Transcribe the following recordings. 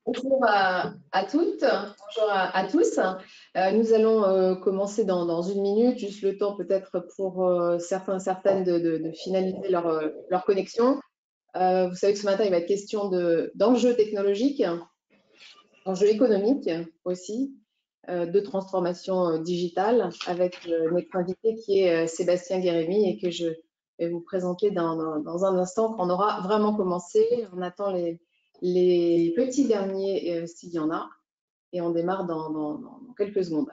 Bonjour à toutes, bonjour à tous. Nous allons commencer dans une minute, juste le temps peut-être pour certaines de finaliser leur connexion. Vous savez que ce matin, il va être question d'enjeux technologiques, d'enjeux économiques aussi, de transformation digitale avec notre invité qui est Sébastien Guérémy et que je vais vous présenter dans un instant quand on aura vraiment commencé. On attend les petits derniers s'il y en a et on démarre dans quelques secondes.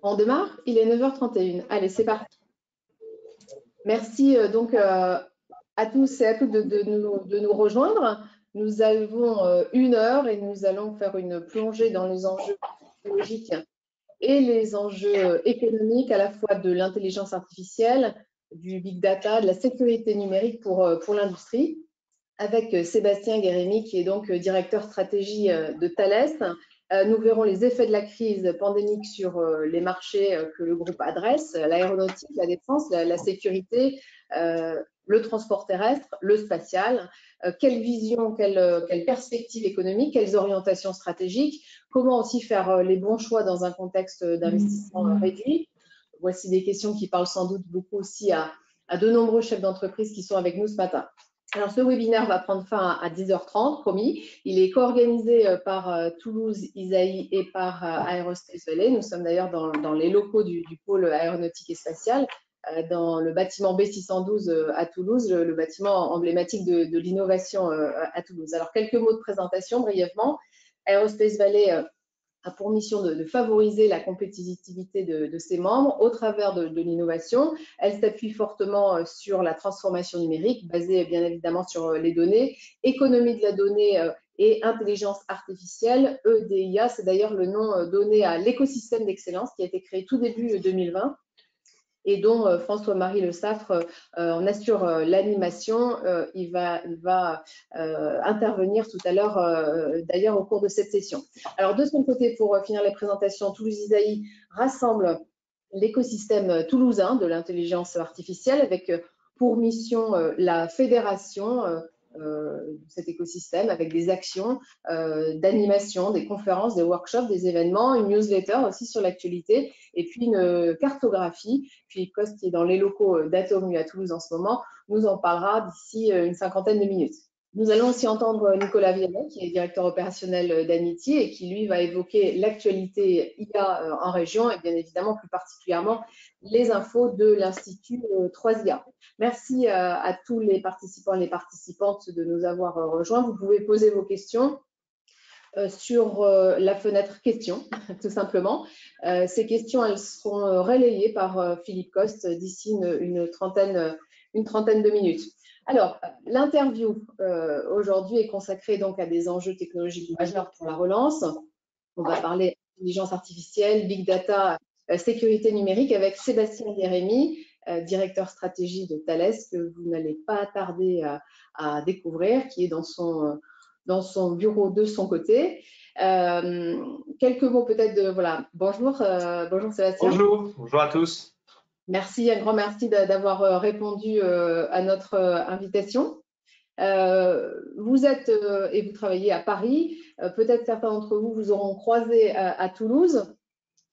On démarre, il est 9h31. Allez, c'est parti. Merci donc à tous et à toutes de nous rejoindre. Nous avons 1 heure et nous allons faire une plongée dans les enjeux technologiques et les enjeux économiques, à la fois de l'intelligence artificielle, du big data, de la sécurité numérique pour l'industrie, avec Sébastien Guérémy, qui est donc directeur stratégie de Thales. Nous verrons les effets de la crise pandémique sur les marchés que le groupe adresse, l'aéronautique, la défense, la sécurité, le transport terrestre, le spatial. Quelle vision, quelle perspective économique, quelles orientations stratégiques, comment aussi faire les bons choix dans un contexte d'investissement réduit. Voici des questions qui parlent sans doute beaucoup aussi à de nombreux chefs d'entreprise qui sont avec nous ce matin. Alors, ce webinaire va prendre fin à 10h30, promis. Il est co-organisé par Toulouse Isaïe et par Aerospace Valley. Nous sommes d'ailleurs dans les locaux du pôle aéronautique et spatial, dans le bâtiment B612 à Toulouse, le bâtiment emblématique de l'innovation à Toulouse. Alors, quelques mots de présentation brièvement. Aerospace Valley a pour mission de favoriser la compétitivité de ses membres au travers de l'innovation. Elle s'appuie fortement sur la transformation numérique, basée bien évidemment sur les données, économie de la donnée et intelligence artificielle, EDIA, c'est d'ailleurs le nom donné à l'écosystème d'excellence qui a été créé tout début 2020 et dont François-Marie Le Saffre en assure l'animation. Il va intervenir tout à l'heure, d'ailleurs, au cours de cette session. Alors, de son côté, pour finir les présentations, Toulouse Isaïe rassemble l'écosystème toulousain de l'intelligence artificielle avec pour mission la fédération de cet écosystème avec des actions d'animation, des conférences, des workshops, des événements, une newsletter aussi sur l'actualité et puis une cartographie. Puis Coste, qui est dans les locaux d'Atomu à Toulouse en ce moment, nous en parlera d'ici une cinquantaine de minutes. Nous allons aussi entendre Nicolas Vianney, qui est directeur opérationnel d'Anity et qui, lui, va évoquer l'actualité IA en région et bien évidemment, plus particulièrement, les infos de l'Institut 3IA. Merci à tous les participants et les participantes de nous avoir rejoints. Vous pouvez poser vos questions sur la fenêtre questions, tout simplement. Ces questions, elles seront relayées par Philippe Coste d'ici une trentaine de minutes. Alors, l'interview aujourd'hui est consacrée donc à des enjeux technologiques majeurs pour la relance. On va parler intelligence artificielle, big data, sécurité numérique avec Sébastien Guérémy, directeur stratégie de Thales, que vous n'allez pas tarder à découvrir, qui est dans son bureau de son côté. Quelques mots peut-être de... Voilà, bonjour Sébastien. Bonjour à tous. Merci, un grand merci d'avoir répondu à notre invitation. Vous êtes et vous travaillez à Paris. Peut-être certains d'entre vous vous auront croisé à Toulouse.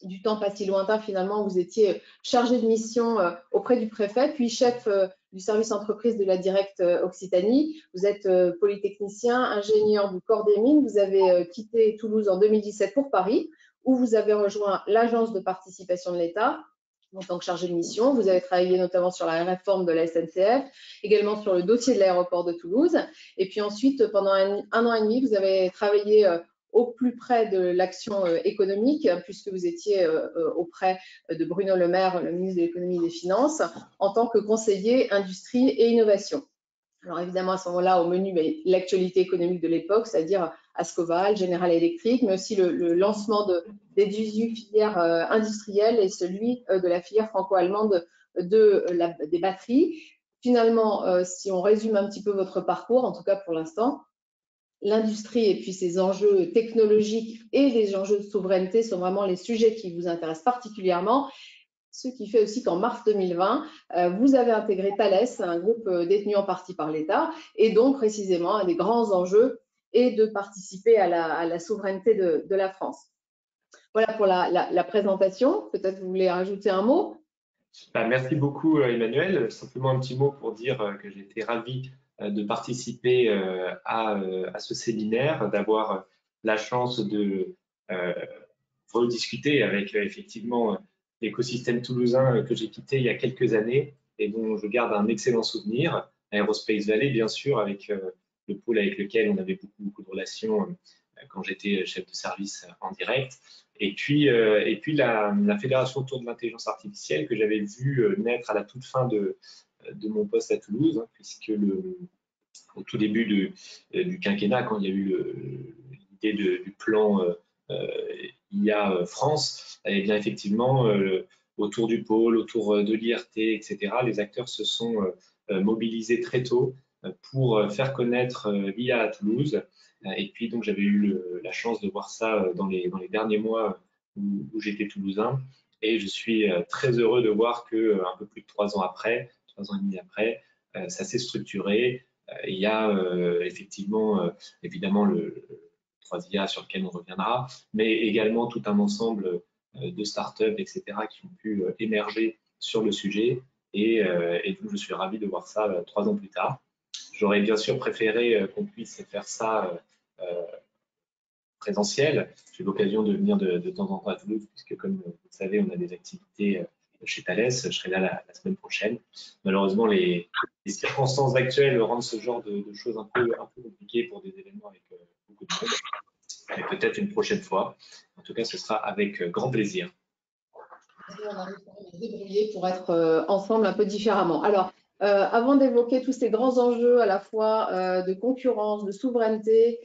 Du temps pas si lointain, finalement, vous étiez chargé de mission auprès du préfet, puis chef du service entreprise de la Direct Occitanie. Vous êtes polytechnicien, ingénieur du corps des mines. Vous avez quitté Toulouse en 2017 pour Paris, où vous avez rejoint l'agence de participation de l'État en tant que chargé de mission. Vous avez travaillé notamment sur la réforme de la SNCF, également sur le dossier de l'aéroport de Toulouse. Et puis ensuite, pendant un an et demi, vous avez travaillé au plus près de l'action économique, puisque vous étiez auprès de Bruno Le Maire, le ministre de l'économie et des finances, en tant que conseiller industrie et innovation. Alors évidemment, à ce moment-là, au menu, l'actualité économique de l'époque, c'est-à-dire Ascoval, General Electric, mais aussi le lancement des 18 filières industrielles et celui de la filière franco-allemande des batteries. Finalement, si on résume un petit peu votre parcours, en tout cas pour l'instant, l'industrie et puis ses enjeux technologiques et les enjeux de souveraineté sont vraiment les sujets qui vous intéressent particulièrement. ce qui fait aussi qu'en mars 2020, vous avez intégré Thales, un groupe détenu en partie par l'État, et donc précisément un des grands enjeux est de participer à la souveraineté de la France. Voilà pour la présentation. Peut-être vous voulez rajouter un mot? Merci beaucoup Emmanuel. Simplement un petit mot pour dire que j'ai été ravi de participer à ce séminaire, d'avoir la chance de rediscuter avec effectivement l'écosystème toulousain que j'ai quitté il y a quelques années et dont je garde un excellent souvenir. Aerospace Valley, bien sûr, avec le pôle avec lequel on avait beaucoup de relations quand j'étais chef de service en direct. Et puis la Fédération autour de l'intelligence artificielle que j'avais vu naître à la toute fin de mon poste à Toulouse, hein, puisque au tout début du quinquennat, quand il y a eu l'idée du plan IA France, et bien effectivement, autour du pôle, autour de l'IRT, etc., les acteurs se sont mobilisés très tôt pour faire connaître l'IA à Toulouse. Et puis, donc, j'avais eu la chance de voir ça dans les derniers mois où j'étais toulousain. Et je suis très heureux de voir qu'un peu plus de 3 ans après, 3 ans et demi après, ça s'est structuré. Il y a effectivement, évidemment, le 3IA sur lequel on reviendra, mais également tout un ensemble de startups, etc., qui ont pu émerger sur le sujet. Et donc, je suis ravi de voir ça 3 ans plus tard. J'aurais bien sûr préféré qu'on puisse faire ça présentiel. J'ai l'occasion de venir de temps en temps à Toulouse, puisque comme vous le savez, on a des activités chez Thales. Je serai là la semaine prochaine. Malheureusement, les circonstances actuelles rendent ce genre de choses un peu compliquées pour des événements avec beaucoup de monde. Et peut-être une prochaine fois. En tout cas, ce sera avec grand plaisir. On arrive quand même à se débrouiller pour être ensemble un peu différemment. Alors, avant d'évoquer tous ces grands enjeux à la fois de concurrence, de souveraineté,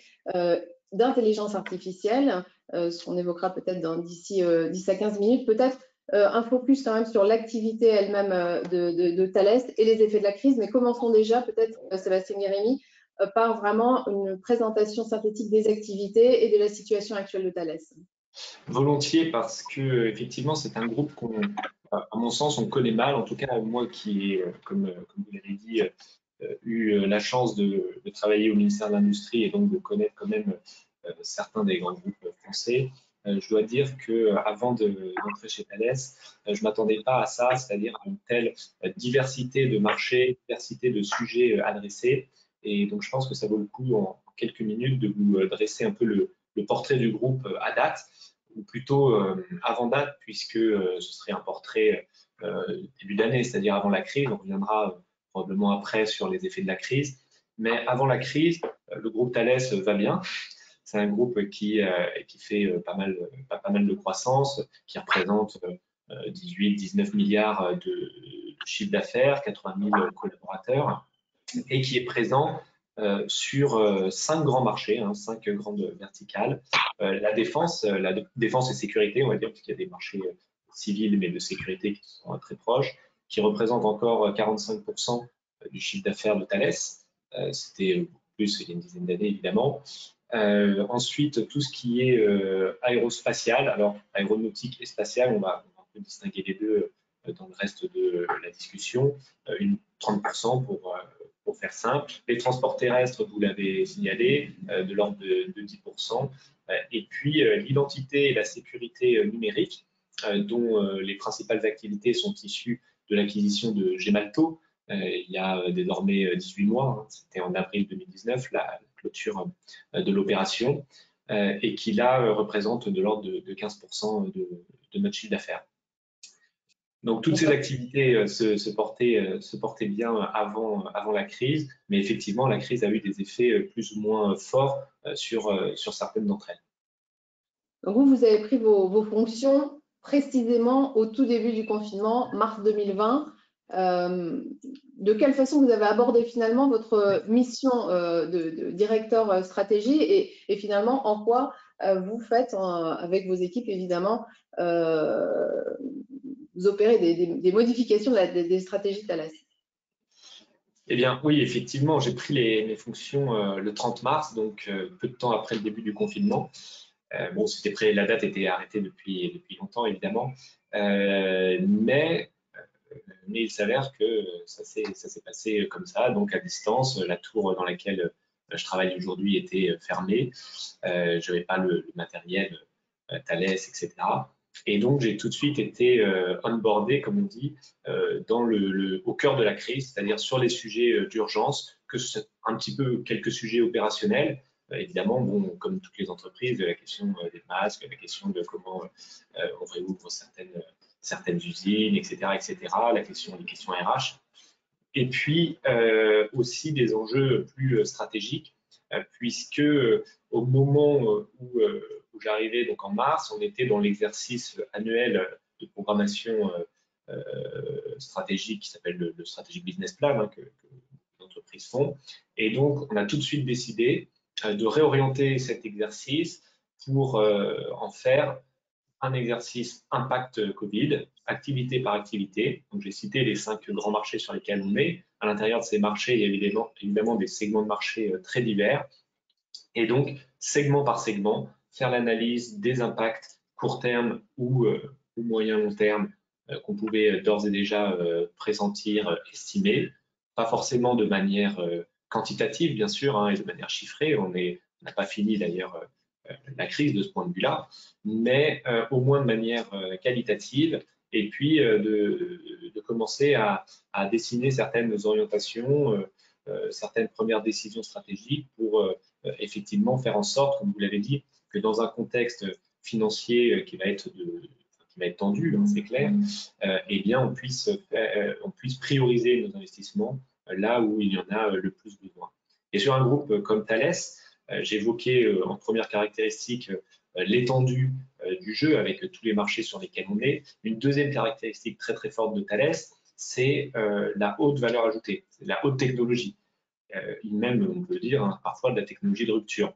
d'intelligence artificielle, ce qu'on évoquera peut-être d'ici 10 à 15 minutes, peut-être un focus quand même sur l'activité elle-même de Thales et les effets de la crise. Mais commençons déjà, peut-être, Sébastien Guérémy, par vraiment une présentation synthétique des activités et de la situation actuelle de Thales. Volontiers, parce que effectivement, c'est un groupe à mon sens, on connaît mal. En tout cas, moi qui ai, comme vous l'avez dit, eu la chance de travailler au ministère de l'Industrie et donc de connaître quand même certains des grands groupes français, je dois dire qu'avant d'entrer chez Thales, je ne m'attendais pas à ça, c'est-à-dire à une telle diversité de marchés, diversité de sujets adressés. Et donc, je pense que ça vaut le coup, en quelques minutes, de vous dresser un peu le portrait du groupe à date, ou plutôt avant date, puisque ce serait un portrait début d'année, c'est-à-dire avant la crise. On reviendra probablement après sur les effets de la crise. Mais avant la crise, le groupe Thales va bien. C'est un groupe qui fait pas mal de croissance, qui représente 18-19 milliards de chiffre d'affaires, 80 000 collaborateurs, et qui est présent sur 5 grands marchés, 5 grandes verticales. La défense et sécurité, on va dire, puisqu'il y a des marchés civils, mais de sécurité qui sont très proches, qui représentent encore 45% du chiffre d'affaires de Thales. C'était beaucoup plus il y a une dizaine d'années, évidemment. Ensuite, tout ce qui est aérospatial, alors aéronautique et spatial, on va un peu distinguer les deux dans le reste de la discussion, 30% pour faire simple. Les transports terrestres, vous l'avez signalé, de l'ordre de 10%. Et puis l'identité et la sécurité numérique, dont les principales activités sont issues de l'acquisition de Gemalto, il y a désormais 18 mois, c'était en avril 2019, la clôture de l'opération, et qui là représente de l'ordre de 15% de notre chiffre d'affaires. Donc toutes ces activités se portaient bien avant la crise, mais effectivement la crise a eu des effets plus ou moins forts sur certaines d'entre elles. Donc vous avez pris vos fonctions précisément au tout début du confinement, mars 2020. De quelle façon vous avez abordé finalement votre mission de directeur stratégie et finalement en quoi vous faites avec vos équipes évidemment vous opérez des modifications des stratégies Thales? Eh bien oui, effectivement, j'ai pris mes fonctions le 30 mars, donc peu de temps après le début du confinement. Bon, la date était arrêtée depuis longtemps, évidemment, mais il s'avère que ça s'est passé comme ça, donc à distance. La tour dans laquelle je travaille aujourd'hui était fermée. Je n'avais pas le matériel Thales, etc. Et donc, j'ai tout de suite été onboardé, comme on dit, au cœur de la crise, c'est-à-dire sur les sujets d'urgence, un petit peu quelques sujets opérationnels. Évidemment, bon, comme toutes les entreprises, la question des masques, la question de comment on réouvre certaines usines, etc., les questions RH. Et puis aussi des enjeux plus stratégiques, puisque au moment où j'arrivais, donc en mars, on était dans l'exercice annuel de programmation stratégique qui s'appelle le Strategic Business Plan, que les entreprises font. Et donc, on a tout de suite décidé de réorienter cet exercice pour en faire un exercice impact Covid, activité par activité. Donc, j'ai cité les 5 grands marchés sur lesquels on est. À l'intérieur de ces marchés, il y a évidemment des segments de marché très divers. Et donc, segment par segment, faire l'analyse des impacts court terme ou moyen long terme qu'on pouvait d'ores et déjà pressentir, estimer. Pas forcément de manière quantitative, bien sûr, hein, et de manière chiffrée. On n'a pas fini d'ailleurs la crise de ce point de vue-là, mais au moins de manière qualitative, et puis de commencer à dessiner certaines orientations, certaines premières décisions stratégiques pour effectivement faire en sorte, comme vous l'avez dit, que dans un contexte financier qui va être tendu, hein, c'est clair, eh bien on puisse prioriser nos investissements là où il y en a le plus besoin. Et sur un groupe comme Thales, j'évoquais en première caractéristique l'étendue du jeu avec tous les marchés sur lesquels on est. Une deuxième caractéristique très très forte de Thales, c'est la haute valeur ajoutée, la haute technologie, même on peut dire hein, parfois de la technologie de rupture.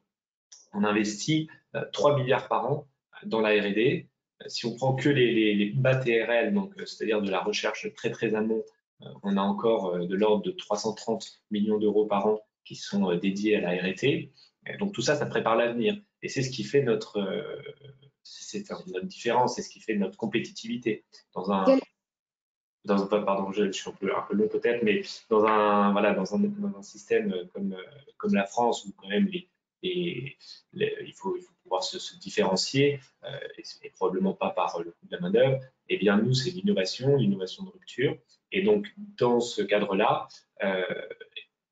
On investit 3 milliards par an dans la R&D. Si on prend que les bas TRL, donc c'est-à-dire de la recherche très très amont, on a encore de l'ordre de 330 millions d'euros par an qui sont dédiés à la R&D. Donc tout ça, ça prépare l'avenir. Et c'est ce qui fait notre différence, c'est ce qui fait notre compétitivité. Pardon, je suis un peu long peut-être, mais dans un système comme la France, où quand même il faut pouvoir se différencier, et probablement pas par le coût de la main-d'œuvre, eh bien nous, c'est l'innovation de rupture. Et donc, dans ce cadre-là,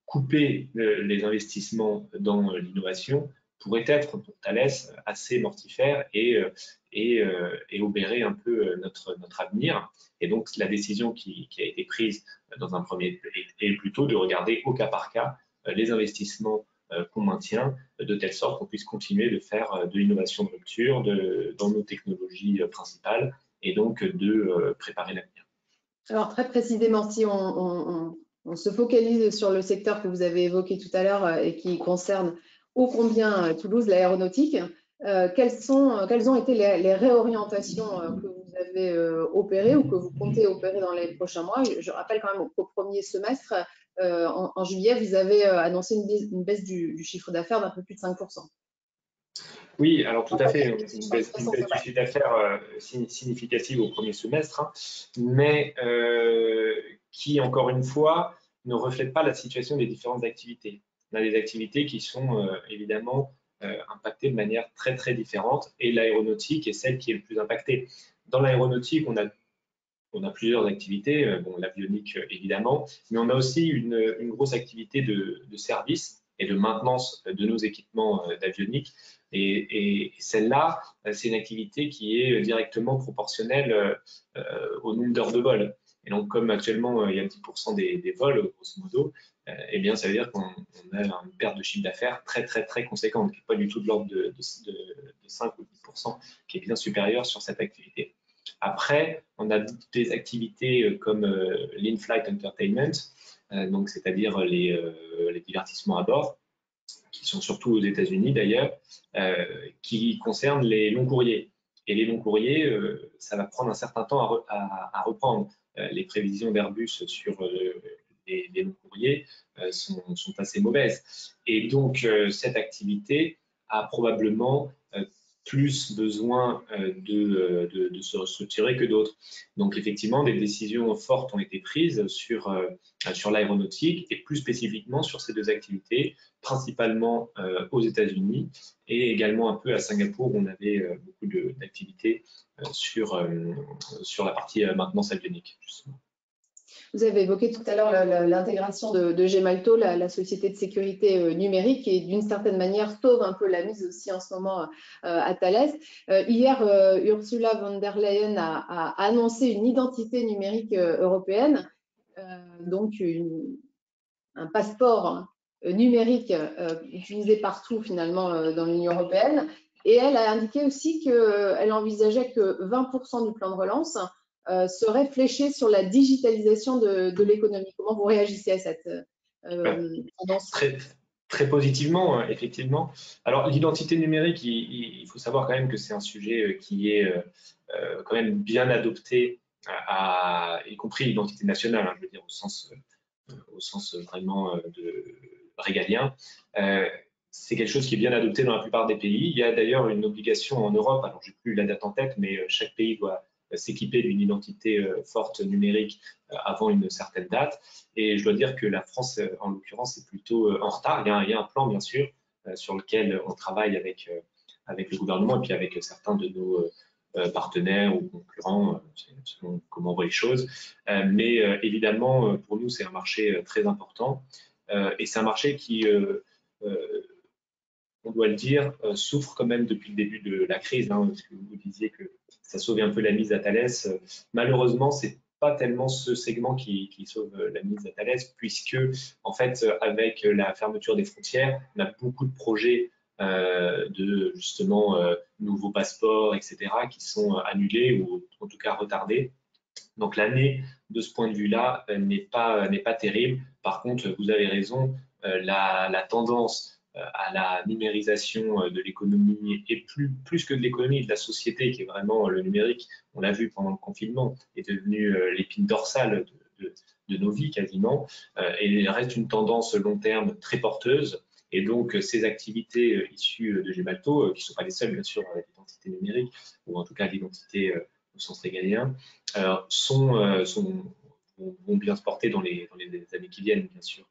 couper les investissements dans l'innovation pourrait être pour Thales assez mortifère et obérer un peu notre avenir. Et donc, la décision qui a été prise dans un premier est plutôt de regarder au cas par cas les investissements qu'on maintient, de telle sorte qu'on puisse continuer de faire de l'innovation de rupture dans nos technologies principales et donc de préparer l'avenir. Alors, très précisément, si on se focalise sur le secteur que vous avez évoqué tout à l'heure et qui concerne ô combien Toulouse, l'aéronautique, quelles ont été les réorientations que vous avez opérées ou que vous comptez opérer dans les prochains mois? Je rappelle quand même qu'au premier semestre, en juillet, vous avez annoncé une baisse du chiffre d'affaires d'un peu plus de 5%. Oui, alors tout à fait, une baisse du chiffre d'affaires significative au premier semestre, hein, mais qui, encore une fois, ne reflète pas la situation des différentes activités. On a des activités qui sont évidemment impactées de manière très très différente, et l'aéronautique est celle qui est le plus impactée. Dans l'aéronautique, on a plusieurs activités, bon, l'avionique évidemment, mais on a aussi une grosse activité de service et de maintenance de nos équipements d'avionique. Et celle-là, c'est une activité qui est directement proportionnelle au nombre d'heures de vol. Et donc, comme actuellement, il y a 10% des vols, grosso modo, eh bien, ça veut dire qu'on a une perte de chiffre d'affaires très, très, très conséquente, qui n'est pas du tout de l'ordre de 5 ou 10%, qui est bien supérieure sur cette activité. Après, on a des activités comme l'in-flight entertainment, donc c'est-à-dire les divertissements à bord, qui sont surtout aux États-Unis d'ailleurs, qui concernent les longs courriers. Et les longs courriers, ça va prendre un certain temps à reprendre. Les prévisions d'Airbus sur les longs courriers sont assez mauvaises. Et donc, cette activité a probablement plus besoin de se restructurer que d'autres. Donc effectivement, des décisions fortes ont été prises sur l'aéronautique et plus spécifiquement sur ces deux activités, principalement aux États-Unis et également un peu à Singapour, où on avait beaucoup d'activités sur la partie maintenance avionique, justement. Vous avez évoqué tout à l'heure l'intégration de Gemalto, la société de sécurité numérique, et d'une certaine manière sauve un peu la mise aussi en ce moment à Thales. Hier, Ursula von der Leyen a annoncé une identité numérique européenne, donc un passeport numérique utilisé partout finalement dans l'Union européenne. Et elle a indiqué aussi qu'elle envisageait que 20% du plan de relance serait fléché sur la digitalisation de l'économie. Comment vous réagissez à cette tendance? Très positivement, effectivement. Alors, l'identité numérique, il faut savoir quand même que c'est un sujet qui est quand même bien adopté, y compris l'identité nationale, hein, je veux dire au sens vraiment régalien. C'est quelque chose qui est bien adopté dans la plupart des pays. Il y a d'ailleurs une obligation en Europe, alors je n'ai plus la date en tête, mais chaque pays doit s'équiper d'une identité forte numérique avant une certaine date. Et je dois dire que la France, en l'occurrence, est plutôt en retard. Il y a un plan, bien sûr, sur lequel on travaille avec le gouvernement et puis avec certains de nos partenaires ou concurrents, selon comment on voit les choses. Mais évidemment, pour nous, c'est un marché très important. Et c'est un marché qui, on doit le dire, souffre quand même depuis le début de la crise, hein, parce que vous disiez que ça sauvait un peu la mise à Thales. Malheureusement, c'est pas tellement ce segment qui sauve la mise à Thales, puisque en fait, avec la fermeture des frontières, on a beaucoup de projets de justement nouveaux passeports, etc., qui sont annulés ou en tout cas retardés. Donc l'année, de ce point de vue-là, n'est pas terrible. Par contre, vous avez raison, la tendance à la numérisation de l'économie et plus que de l'économie, de la société, qui est vraiment le numérique, on l'a vu pendant le confinement, est devenu l'épine dorsale de nos vies quasiment, et il reste une tendance long terme très porteuse. Et donc, ces activités issues de Gemalto, qui ne sont pas les seules, bien sûr, à l'identité numérique, ou en tout cas à l'identité au sens régalien, vont bien se porter dans les années qui viennent, bien sûr.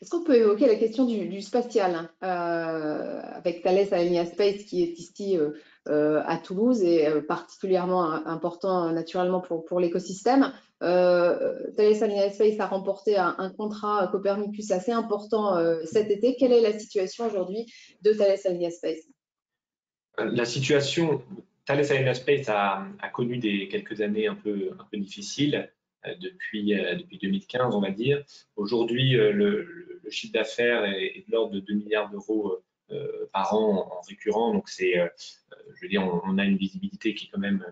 Est-ce qu'on peut évoquer la question du spatial avec Thales Alenia Space qui est ici à Toulouse et particulièrement important naturellement pour l'écosystème. Thales Alenia Space a remporté un contrat Copernicus assez important cet été. Quelle est la situation aujourd'hui de Thales Alenia Space? La situation, Thales Alenia Space a connu quelques années un peu difficiles depuis 2015, on va dire. Aujourd'hui, le chiffre d'affaires est de l'ordre de 2 milliards d'euros par an en récurrent. Donc, je veux dire, on a une visibilité qui est quand même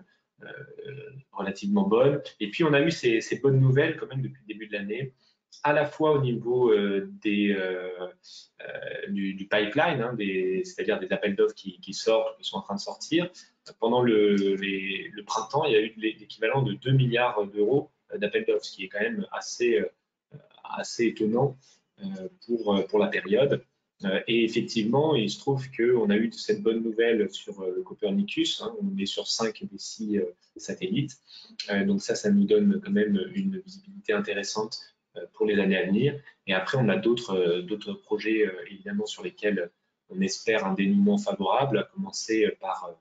relativement bonne. Et puis, on a eu ces bonnes nouvelles quand même depuis le début de l'année, à la fois au niveau du pipeline, hein, c'est-à-dire des appels d'offres qui sortent, qui sont en train de sortir. Pendant le printemps, il y a eu l'équivalent de 2 milliards d'euros d'appels d'offres, ce qui est quand même assez étonnant pour la période. Et effectivement, il se trouve qu'on a eu cette bonne nouvelle sur le Copernicus. Hein, on est sur 5 des 6 satellites. Donc ça nous donne quand même une visibilité intéressante pour les années à venir. Et après, on a d'autres projets, évidemment, sur lesquels on espère un dénouement favorable, à commencer par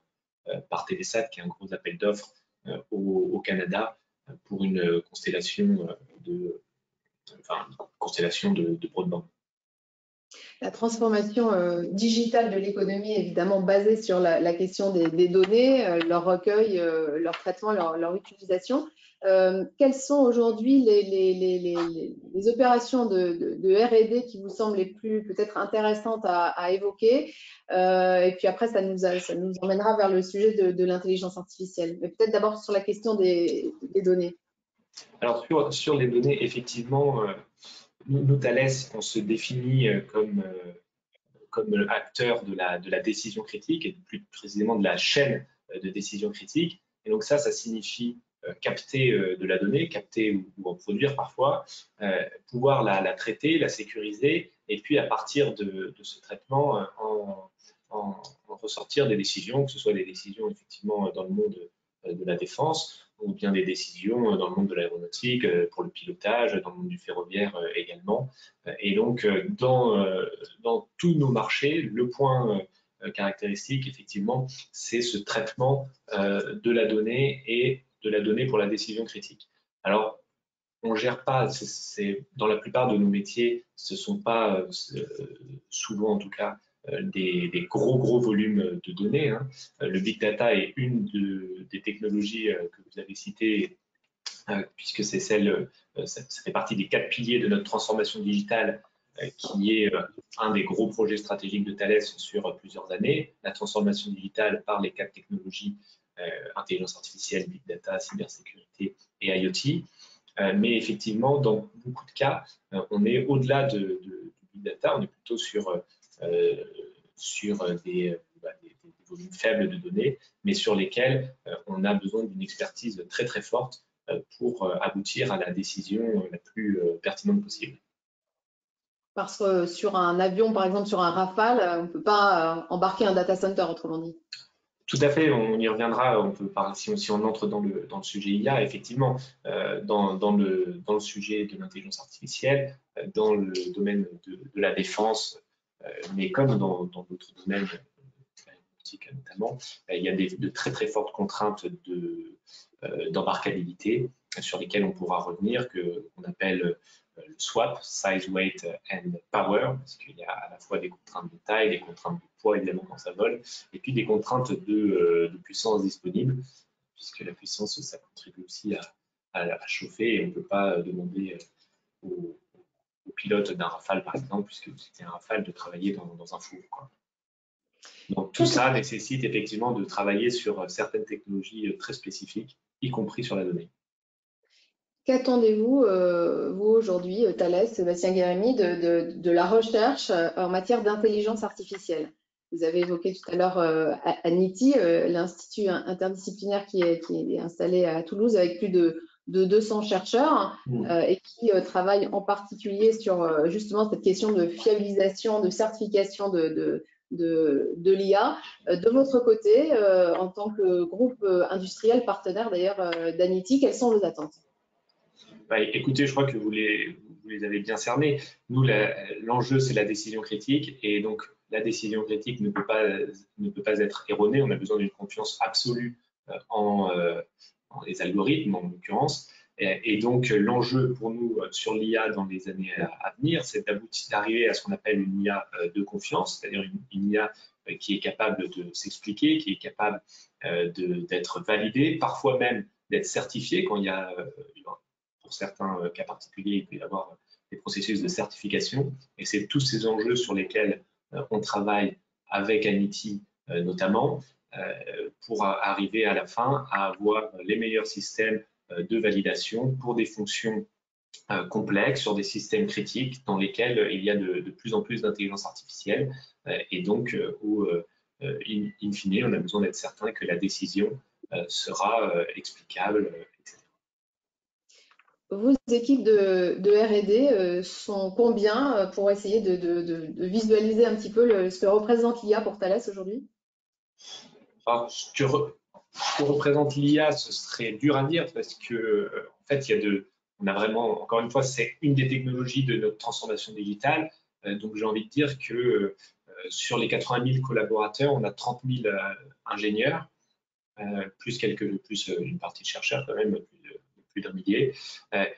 Telesat, qui est un gros appel d'offres au Canada pour une constellation de broadband. La transformation digitale de l'économie est évidemment basée sur la question des données, leur recueil, leur traitement, leur utilisation. Quelles sont aujourd'hui les opérations de R&D qui vous semblent les plus peut-être intéressantes à évoquer? Et puis après, ça nous emmènera vers le sujet de l'intelligence artificielle. Mais peut-être d'abord sur la question des données. Alors sur les données, effectivement, nous, Thales, on se définit comme acteur de la décision critique et plus précisément de la chaîne de décision critique. Et donc ça signifie capter de la donnée, capter ou en produire parfois, pouvoir la traiter, la sécuriser, et puis à partir de ce traitement, en ressortir des décisions, que ce soit des décisions effectivement dans le monde de la défense ou bien des décisions dans le monde de l'aéronautique, pour le pilotage, dans le monde du ferroviaire également. Et donc, dans tous nos marchés, le point caractéristique, effectivement, c'est ce traitement de la donnée et de la donnée pour la décision critique. Alors, on ne gère pas, dans la plupart de nos métiers, ce ne sont pas, souvent en tout cas, des gros volumes de données, hein. Le big data est une des technologies que vous avez citées, puisque c'est ça fait partie des 4 piliers de notre transformation digitale, qui est un des gros projets stratégiques de Thales sur plusieurs années. La transformation digitale par les 4 technologies, intelligence artificielle, big data, cybersécurité et IoT. Mais effectivement, dans beaucoup de cas, on est au-delà du big data, on est plutôt sur des volumes faibles de données, mais sur lesquels on a besoin d'une expertise très forte pour aboutir à la décision la plus pertinente possible. Parce que sur un avion, par exemple sur un Rafale, on ne peut pas embarquer un data center, autrement dit. Tout à fait, on y reviendra. On peut parler, si on entre dans le sujet IA, effectivement, dans le sujet de l'intelligence artificielle, dans le domaine de la défense, mais comme dans d'autres domaines, notamment, il y a de très fortes contraintes d'embarquabilité sur lesquelles on pourra revenir, qu'on appelle le SWAP, Size, Weight and Power, parce qu'il y a à la fois des contraintes de taille, des contraintes de poids, évidemment, quand ça vole, et puis des contraintes de puissance disponible, puisque la puissance, ça contribue aussi à chauffer, et on ne peut pas demander au pilote d'un Rafale, par exemple, puisque c'était un Rafale, de travailler dans un four, quoi. Donc tout ça nécessite effectivement de travailler sur certaines technologies très spécifiques, y compris sur la donnée. Qu'attendez-vous, vous aujourd'hui, Thales, Sébastien Guérémy, de la recherche en matière d'intelligence artificielle? Vous avez évoqué tout à l'heure ANITI, l'institut interdisciplinaire qui est installé à Toulouse avec plus de 200 chercheurs et qui travaille en particulier sur justement cette question de fiabilisation, de certification de l'IA. De votre côté, en tant que groupe industriel partenaire d'ailleurs d'ANITI, quelles sont vos attentes? Bah, écoutez, je crois que vous les avez bien cernés. Nous, l'enjeu, c'est la décision critique, et donc la décision critique ne peut pas être erronée. On a besoin d'une confiance absolue en les algorithmes, en l'occurrence. Et donc, l'enjeu pour nous sur l'IA dans les années à venir, c'est d'arriver à ce qu'on appelle une IA de confiance, c'est-à-dire une IA qui est capable de s'expliquer, qui est capable d'être validée, parfois même d'être certifiée quand il y a pour certains cas particuliers, il peut y avoir des processus de certification. Et c'est tous ces enjeux sur lesquels on travaille avec ANITI notamment, pour arriver à la fin à avoir les meilleurs systèmes de validation pour des fonctions complexes, sur des systèmes critiques dans lesquels il y a de plus en plus d'intelligence artificielle, et donc où, in fine, on a besoin d'être certain que la décision sera explicable, etc. Vos équipes de R&D sont combien pour essayer de visualiser un petit peu ce que représente l'IA pour Thales aujourd'hui? Alors, ce que représente l'IA, ce serait dur à dire parce que, en fait, on a vraiment, encore une fois, c'est une des technologies de notre transformation digitale. Donc, j'ai envie de dire que sur les 80 000 collaborateurs, on a 30 000 ingénieurs, plus une partie de chercheurs quand même, plus d'un millier.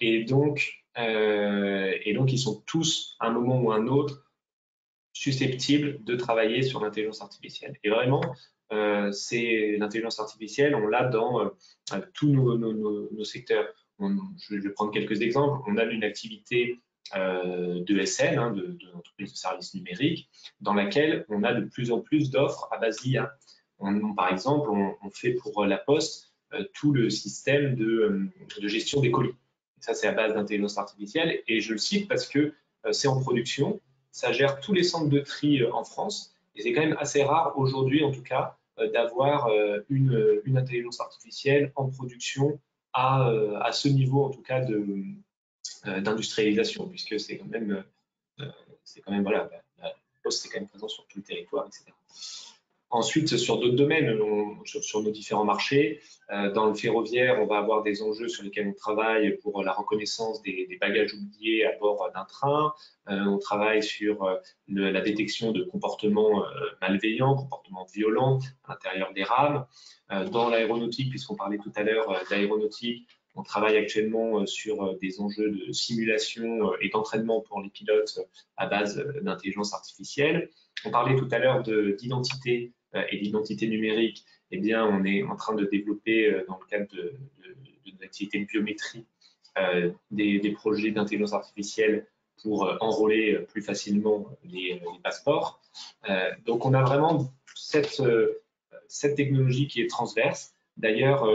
Et donc, ils sont tous, à un moment ou à un autre, susceptibles de travailler sur l'intelligence artificielle. Et vraiment, c'est l'intelligence artificielle, on l'a dans tous nos secteurs. Je vais prendre quelques exemples. On a une activité de SN, de l'entreprise de services numériques, dans laquelle on a de plus en plus d'offres à base d'IA. Par exemple, on fait pour La Poste tout le système de gestion des colis. Et ça, c'est à base d'intelligence artificielle. Et je le cite parce que c'est en production. Ça gère tous les centres de tri en France. Et c'est quand même assez rare aujourd'hui, en tout cas, d'avoir une intelligence artificielle en production à ce niveau, en tout cas, d'industrialisation, puisque c'est quand même voilà, la Poste est quand même présente sur tout le territoire, etc. Ensuite, sur d'autres domaines, sur nos différents marchés, dans le ferroviaire, on va avoir des enjeux sur lesquels on travaille pour la reconnaissance des bagages oubliés à bord d'un train. On travaille sur la détection de comportements malveillants, comportements violents à l'intérieur des rames. Dans l'aéronautique, puisqu'on parlait tout à l'heure d'aéronautique, on travaille actuellement sur des enjeux de simulation et d'entraînement pour les pilotes à base d'intelligence artificielle. On parlait tout à l'heure d'identité et d'identité numérique. Eh bien, on est en train de développer, dans le cadre de nos activités de biométrie, des projets d'intelligence artificielle pour enrôler plus facilement les passeports. Donc, on a vraiment cette technologie qui est transverse. D'ailleurs,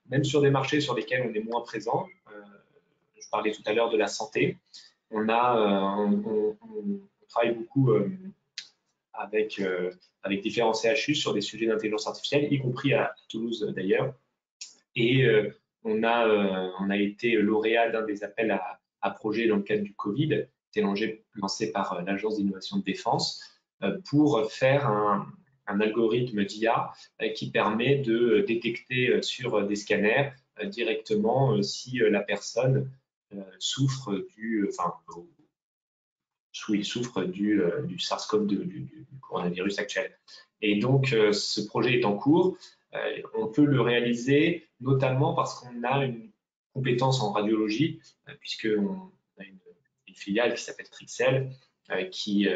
même sur des marchés sur lesquels on est moins présent, je parlais tout à l'heure de la santé, on travaille beaucoup avec différents CHU sur des sujets d'intelligence artificielle, y compris à Toulouse d'ailleurs. Et on a été lauréat d'un des appels à projets dans le cadre du Covid, qui était lancé par l'Agence d'innovation de défense, pour faire un algorithme d'IA qui permet de détecter sur des scanners directement si la personne souffre du SARS-CoV-2, du coronavirus actuel. Et donc, ce projet est en cours. On peut le réaliser notamment parce qu'on a une compétence en radiologie, puisqu'on a une filiale qui s'appelle Trixel, qui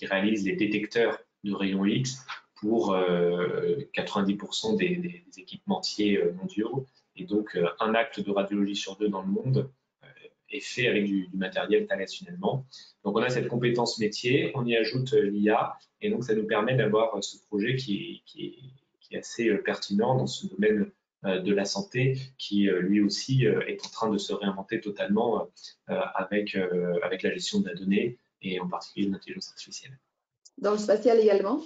réalise les détecteurs de rayons X pour 90% des équipementiers mondiaux. Et donc, un acte de radiologie sur 2 dans le monde est fait avec du matériel Thales finalement. Donc, on a cette compétence métier, on y ajoute l'IA, et donc ça nous permet d'avoir ce projet qui est assez pertinent dans ce domaine de la santé, qui lui aussi est en train de se réinventer totalement avec la gestion de la donnée et en particulier l'intelligence artificielle. Dans le spatial également?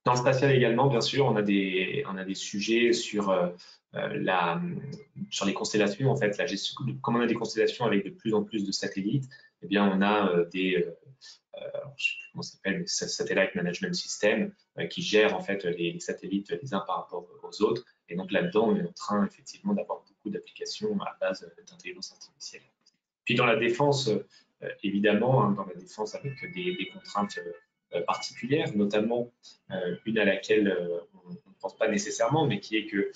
Dans le spatial également, bien sûr, on a des sujets sur les constellations, en fait, la gestion. Comme on a des constellations avec de plus en plus de satellites, eh bien, on a je ne sais plus comment ça s'appelle, Satellite Management System, qui gère en fait les satellites les uns par rapport aux autres. Et donc là-dedans, on est en train effectivement d'avoir beaucoup d'applications à base d'intelligence artificielle. Puis dans la défense, évidemment, dans la défense avec des contraintes particulières, notamment une à laquelle on ne pense pas nécessairement, mais qui est que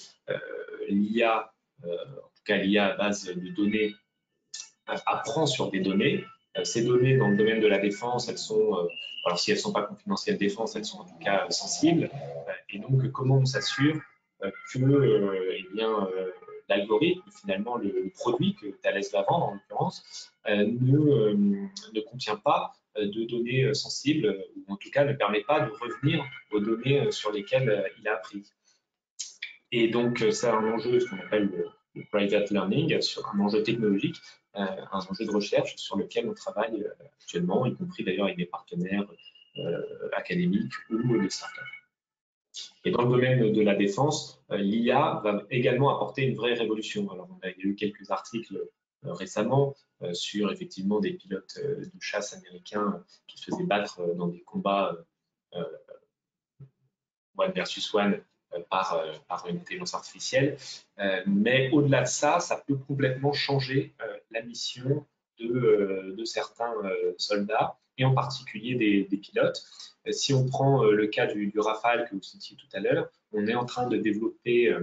l'IA, en tout cas l'IA à base de données, apprend sur des données. Ces données dans le domaine de la défense, elles sont, alors si elles ne sont pas confidentielles défense, elles sont en tout cas sensibles. Et donc, comment on s'assure que l'algorithme, finalement, le produit que Thales va vendre, en l'occurrence, ne contient pas de données sensibles, ou en tout cas ne permet pas de revenir aux données sur lesquelles il a appris. Et donc, c'est un enjeu, ce qu'on appelle le private learning, sur un enjeu technologique, un enjeu de recherche sur lequel on travaille actuellement, y compris d'ailleurs avec des partenaires académiques ou de startups. Et dans le domaine de la défense, l'IA va également apporter une vraie révolution. Alors, on a eu quelques articles récemment sur effectivement des pilotes de chasse américains qui se faisaient battre dans des combats one versus one par une intelligence artificielle. Mais au-delà de ça, ça peut complètement changer la mission de certains soldats, et en particulier des pilotes. Si on prend le cas du Rafale que vous citiez tout à l'heure, on est en train de développer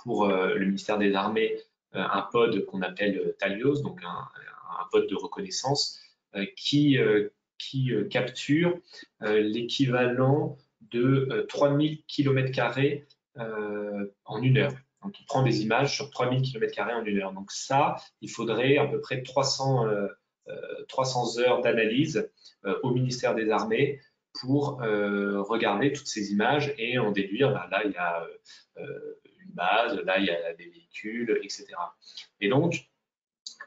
pour le ministère des Armées un pod qu'on appelle Talios, donc un pod de reconnaissance qui capture l'équivalent de 3000 km² en 1 heure. Donc, il prend des images sur 3000 km² en 1 heure. Donc ça, il faudrait à peu près 300 heures d'analyse au ministère des Armées pour regarder toutes ces images et en déduire, là, il y a une base, là, il y a des véhicules, etc. Et donc,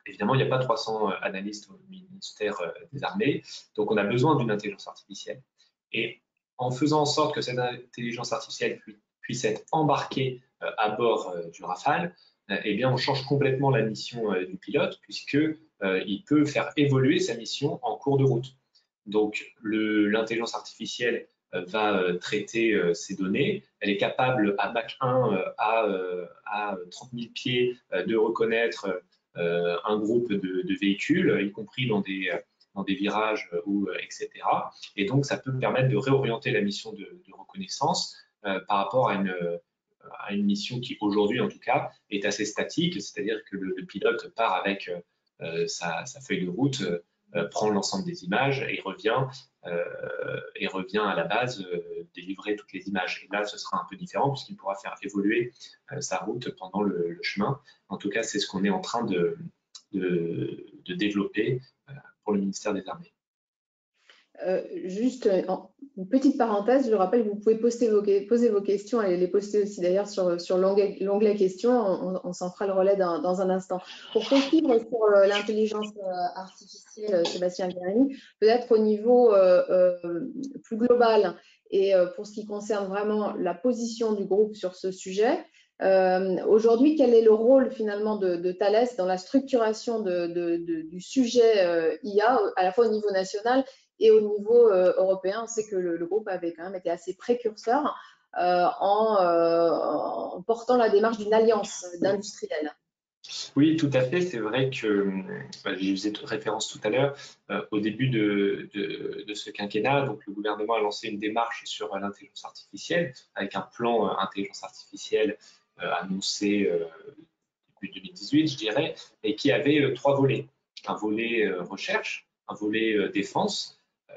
évidemment, il n'y a pas 300 analystes au ministère des Armées, donc on a besoin d'une intelligence artificielle. Et en faisant en sorte que cette intelligence artificielle puisse être embarquée à bord du Rafale, eh bien, on change complètement la mission du pilote, puisqu'il peut faire évoluer sa mission en cours de route. Donc, l'intelligence artificielle va traiter ces données. Elle est capable à Mach 1 à 30 000 pieds de reconnaître un groupe de véhicules, y compris dans des virages, etc. Et donc, ça peut permettre de réorienter la mission de reconnaissance par rapport à une mission qui, aujourd'hui, en tout cas, est assez statique, c'est-à-dire que le pilote part avec sa feuille de route, prend l'ensemble des images et revient à la base délivrer toutes les images. Et là, ce sera un peu différent puisqu'il pourra faire évoluer sa route pendant le chemin. En tout cas, c'est ce qu'on est en train de développer pour le ministère des Armées. Juste une petite parenthèse, je rappelle que vous pouvez poser vos questions et les poster aussi d'ailleurs sur l'onglet questions. On s'en fera le relais dans un instant. Pour poursuivre sur l'intelligence artificielle, Sébastien Guérini, peut-être au niveau plus global et pour ce qui concerne vraiment la position du groupe sur ce sujet, aujourd'hui, quel est le rôle finalement de Thales dans la structuration du sujet IA, à la fois au niveau national et au niveau européen? On sait que le groupe avait quand même été assez précurseur en portant la démarche d'une alliance d'industriels. Oui, tout à fait. C'est vrai que j'y faisais référence tout à l'heure. Au début de ce quinquennat, donc le gouvernement a lancé une démarche sur l'intelligence artificielle avec un plan intelligence artificielle annoncé depuis 2018, je dirais, et qui avait 3 volets. Un volet recherche, un volet défense,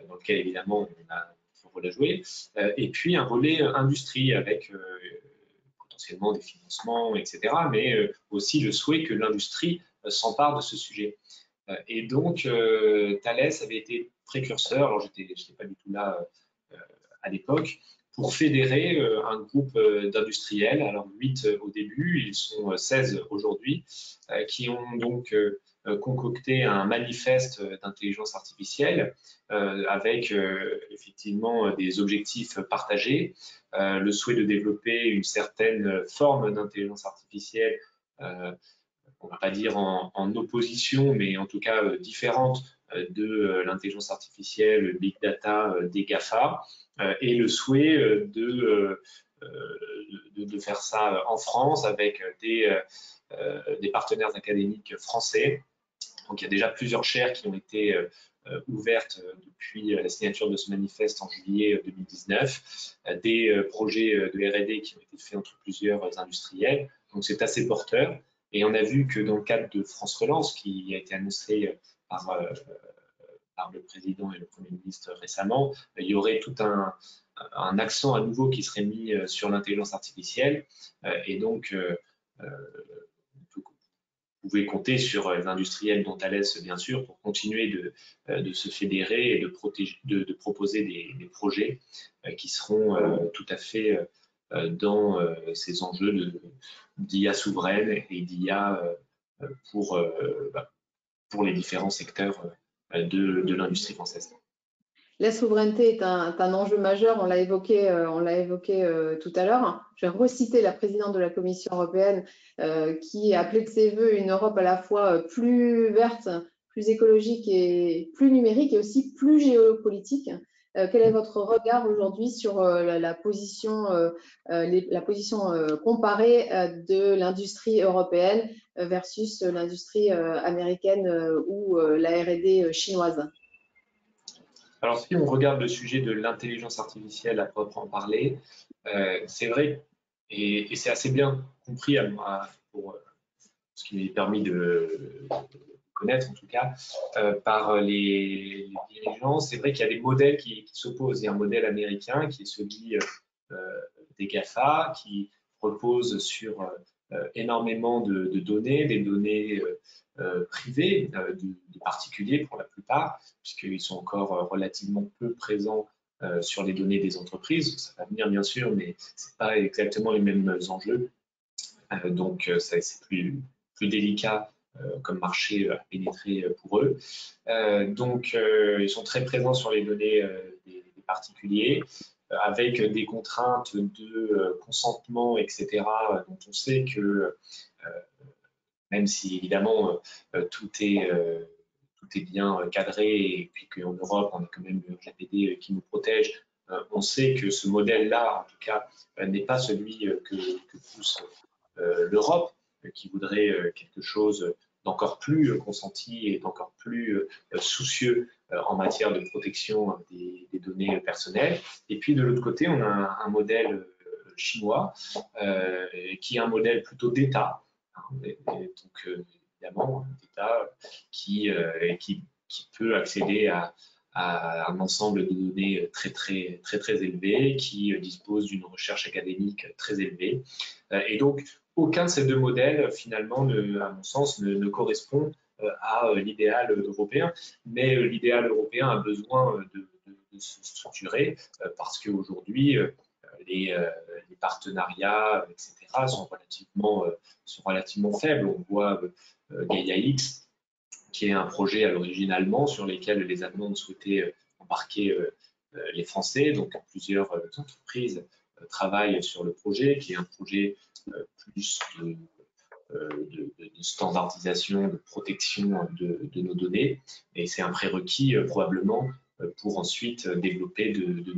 dans lequel évidemment on a son rôle à jouer, et puis un volet industrie avec potentiellement des financements, etc., mais aussi le souhait que l'industrie s'empare de ce sujet. Et donc, Thales avait été précurseur, alors j'étais pas du tout là à l'époque, pour fédérer un groupe d'industriels, alors 8 au début, ils sont 16 aujourd'hui, qui ont donc concocté un manifeste d'intelligence artificielle avec effectivement des objectifs partagés, le souhait de développer une certaine forme d'intelligence artificielle, on ne va pas dire en opposition, mais en tout cas différente de l'intelligence artificielle, big data des GAFA, et le souhait de faire ça en France avec des partenaires académiques français. Donc il y a déjà plusieurs chaires qui ont été ouvertes depuis la signature de ce manifeste en juillet 2019, des projets de R&D qui ont été faits entre plusieurs industriels. Donc c'est assez porteur. Et on a vu que dans le cadre de France Relance, qui a été annoncé par le président et le Premier ministre récemment, il y aurait tout un accent à nouveau qui serait mis sur l'intelligence artificielle. Et donc, vous pouvez compter sur les industriels dont Thales, bien sûr, pour continuer de se fédérer et de proposer des projets qui seront tout à fait dans ces enjeux d'IA souveraine et d'IA pour les différents secteurs de l'industrie française. La souveraineté est un enjeu majeur, on l'a évoqué tout à l'heure. Je vais reciter la présidente de la Commission européenne qui a appelé de ses voeux une Europe à la fois plus verte, plus écologique et plus numérique et aussi plus géopolitique. Quel est votre regard aujourd'hui sur la position comparée de l'industrie européenne versus l'industrie américaine ou la R&D chinoise? Alors, si on regarde le sujet de l'intelligence artificielle à proprement parler, c'est vrai, et c'est assez bien compris pour ce qui m'est permis de connaître en tout cas, par les dirigeants, c'est vrai qu'il y a des modèles qui s'opposent. Il y a un modèle américain qui est celui des GAFA, qui repose sur énormément de données, des données privés, de particuliers pour la plupart, puisqu'ils sont encore relativement peu présents sur les données des entreprises. Ça va venir bien sûr, mais ce n'est pas exactement les mêmes enjeux. Donc c'est plus délicat comme marché à pénétrer pour eux. Donc ils sont très présents sur les données des particuliers, avec des contraintes de consentement, etc., dont on sait que même si évidemment tout est bien cadré et puis qu'en Europe on a quand même le RGPD qui nous protège, on sait que ce modèle-là, en tout cas, n'est pas celui que pousse l'Europe, qui voudrait quelque chose d'encore plus consenti et d'encore plus soucieux en matière de protection des données personnelles. Et puis de l'autre côté, on a un modèle chinois qui est un modèle plutôt d'État. Donc évidemment, d'État qui peut accéder à un ensemble de données très élevées, qui dispose d'une recherche académique très élevée. Et donc, aucun de ces deux modèles, finalement, à mon sens, ne correspond à l'idéal européen. Mais l'idéal européen a besoin de se structurer parce qu'aujourd'hui, les partenariats, etc., sont relativement faibles. On voit Gaia X, qui est un projet à l'origine allemand sur lequel les Allemands souhaitaient embarquer les Français. Donc, plusieurs entreprises travaillent sur le projet, qui est un projet plus de standardisation, de protection de nos données. Et c'est un prérequis probablement pour ensuite développer de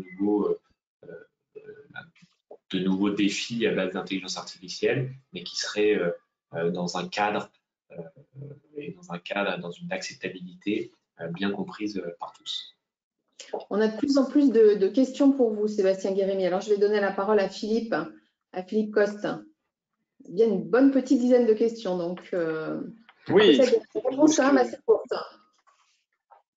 nouveaux défis à base d'intelligence artificielle, mais qui seraient dans un cadre dans une acceptabilité bien comprise par tous. On a de plus en plus de questions pour vous, Sébastien Guérémy. Alors, je vais donner la parole à Philippe Coste. Bien une bonne petite dizaine de questions. Donc, oui, réponse quand même assez courte.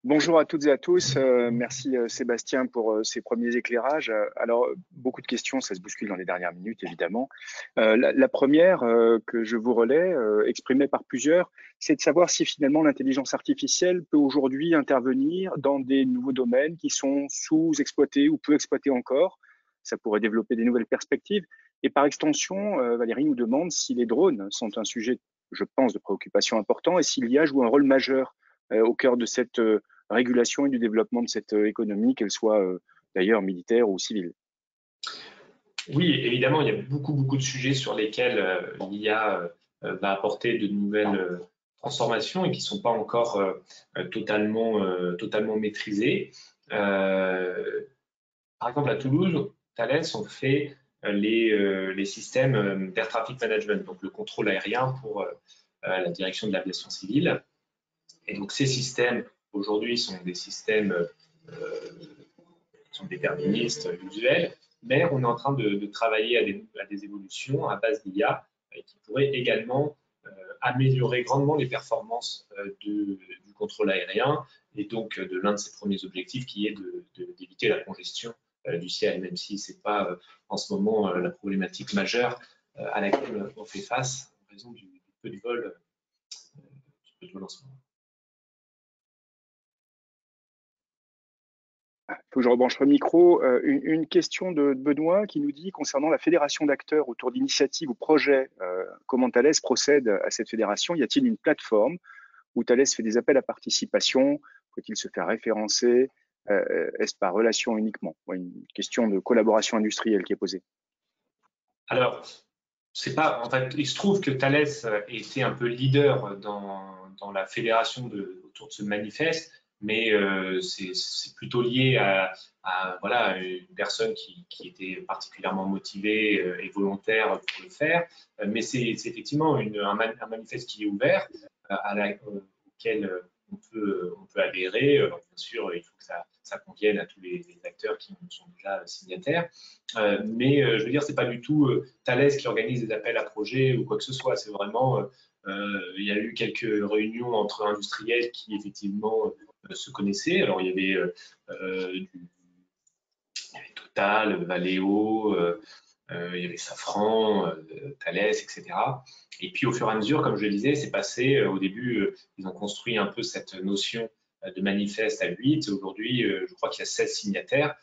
Bonjour à toutes et à tous. Merci Sébastien pour ces premiers éclairages. Alors, beaucoup de questions, ça se bouscule dans les dernières minutes, évidemment. La première que je vous relais, exprimée par plusieurs, c'est de savoir si finalement l'intelligence artificielle peut aujourd'hui intervenir dans des nouveaux domaines qui sont sous-exploités ou peu exploités encore. Ça pourrait développer des nouvelles perspectives. Et par extension, Valérie nous demande si les drones sont un sujet, je pense, de préoccupation important et si l'IA joue un rôle majeur au cœur de cette régulation et du développement de cette économie, qu'elle soit d'ailleurs militaire ou civile. Oui, évidemment, il y a beaucoup de sujets sur lesquels l'IA va apporter de nouvelles transformations et qui ne sont pas encore totalement maîtrisées. Par exemple, à Toulouse, Thales ont fait les systèmes d'Air Traffic Management, donc le contrôle aérien pour la direction de l'aviation civile. Et donc, ces systèmes, aujourd'hui, sont des systèmes sont déterministes, usuels, mais on est en train de travailler à des évolutions à base d'IA qui pourraient également améliorer grandement les performances du contrôle aérien et donc de l'un de ses premiers objectifs qui est d'éviter la congestion du ciel, même si ce n'est pas en ce moment la problématique majeure à laquelle on fait face en raison du peu de vol en ce moment. Il faut que je rebranche le micro. Une question de Benoît qui nous dit, concernant la fédération d'acteurs autour d'initiatives ou projets, comment Thales procède à cette fédération? Y a-t-il une plateforme où Thales fait des appels à participation? Faut-il se faire référencer? Est-ce par relation uniquement? Une question de collaboration industrielle qui est posée. Alors, c'est pas, en fait, il se trouve que Thales était un peu leader dans la fédération autour de ce manifeste, mais c'est plutôt lié à voilà, une personne qui était particulièrement motivée et volontaire pour le faire. Mais c'est effectivement un manifeste qui est ouvert, auquel on peut adhérer. Alors, bien sûr, il faut que ça convienne à tous les acteurs qui sont déjà signataires. Mais je veux dire, c'est pas du tout Thales qui organise des appels à projets ou quoi que ce soit. C'est vraiment, il y a eu quelques réunions entre industriels qui effectivement se connaissaient. Alors il y avait Total, Valeo, il y avait Safran, Thales, etc. Et puis au fur et à mesure, comme je le disais, c'est passé. Au début, ils ont construit un peu cette notion de manifeste à 8. Aujourd'hui, je crois qu'il y a 16 signataires.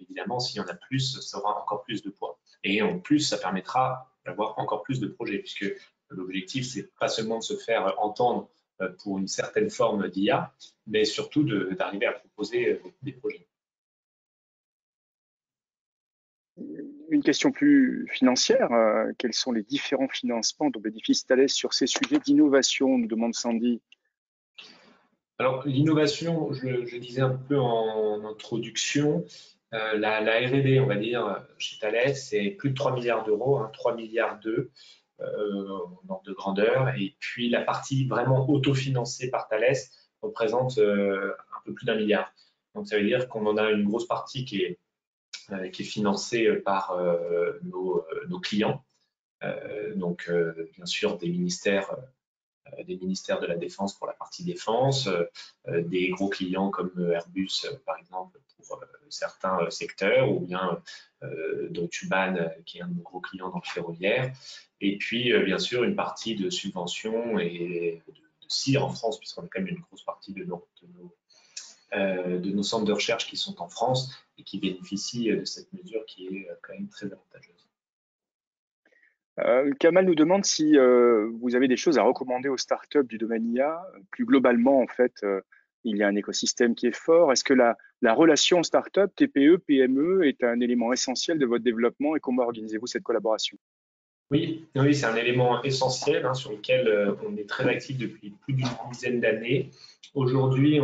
Évidemment, s'il y en a plus, ça aura encore plus de poids. Et en plus, ça permettra d'avoir encore plus de projets, puisque l'objectif, c'est pas seulement de se faire entendre pour une certaine forme d'IA, mais surtout d'arriver à proposer des projets. Une question plus financière, quels sont les différents financements dont bénéficie Thales sur ces sujets d'innovation, nous demande Sandy. Alors, l'innovation, je disais un peu en introduction, La R&D, on va dire, chez Thales, c'est plus de 3 milliards d'euros, 3 milliards en ordre de grandeur. Et puis, la partie vraiment autofinancée par Thales représente un peu plus d'1 milliard. Donc, ça veut dire qu'on en a une grosse partie qui est financée par nos clients. Donc, bien sûr, des ministères de la Défense pour la partie défense, des gros clients comme Airbus, par exemple, pour certains secteurs, ou bien Deutsche Bahn, qui est un de nos gros clients dans le ferroviaire. Et puis, bien sûr, une partie de subventions et de CIR en France, puisqu'on a quand même une grosse partie de nos centres de recherche qui sont en France et qui bénéficient de cette mesure qui est quand même très avantageuse. Kamal nous demande si vous avez des choses à recommander aux startups du domaine IA. Plus globalement, en fait, il y a un écosystème qui est fort. Est-ce que la relation startup, TPE, PME est un élément essentiel de votre développement et comment organisez-vous cette collaboration? Oui, c'est un élément essentiel sur lequel on est très actif depuis plus d'une dizaine d'années. Aujourd'hui,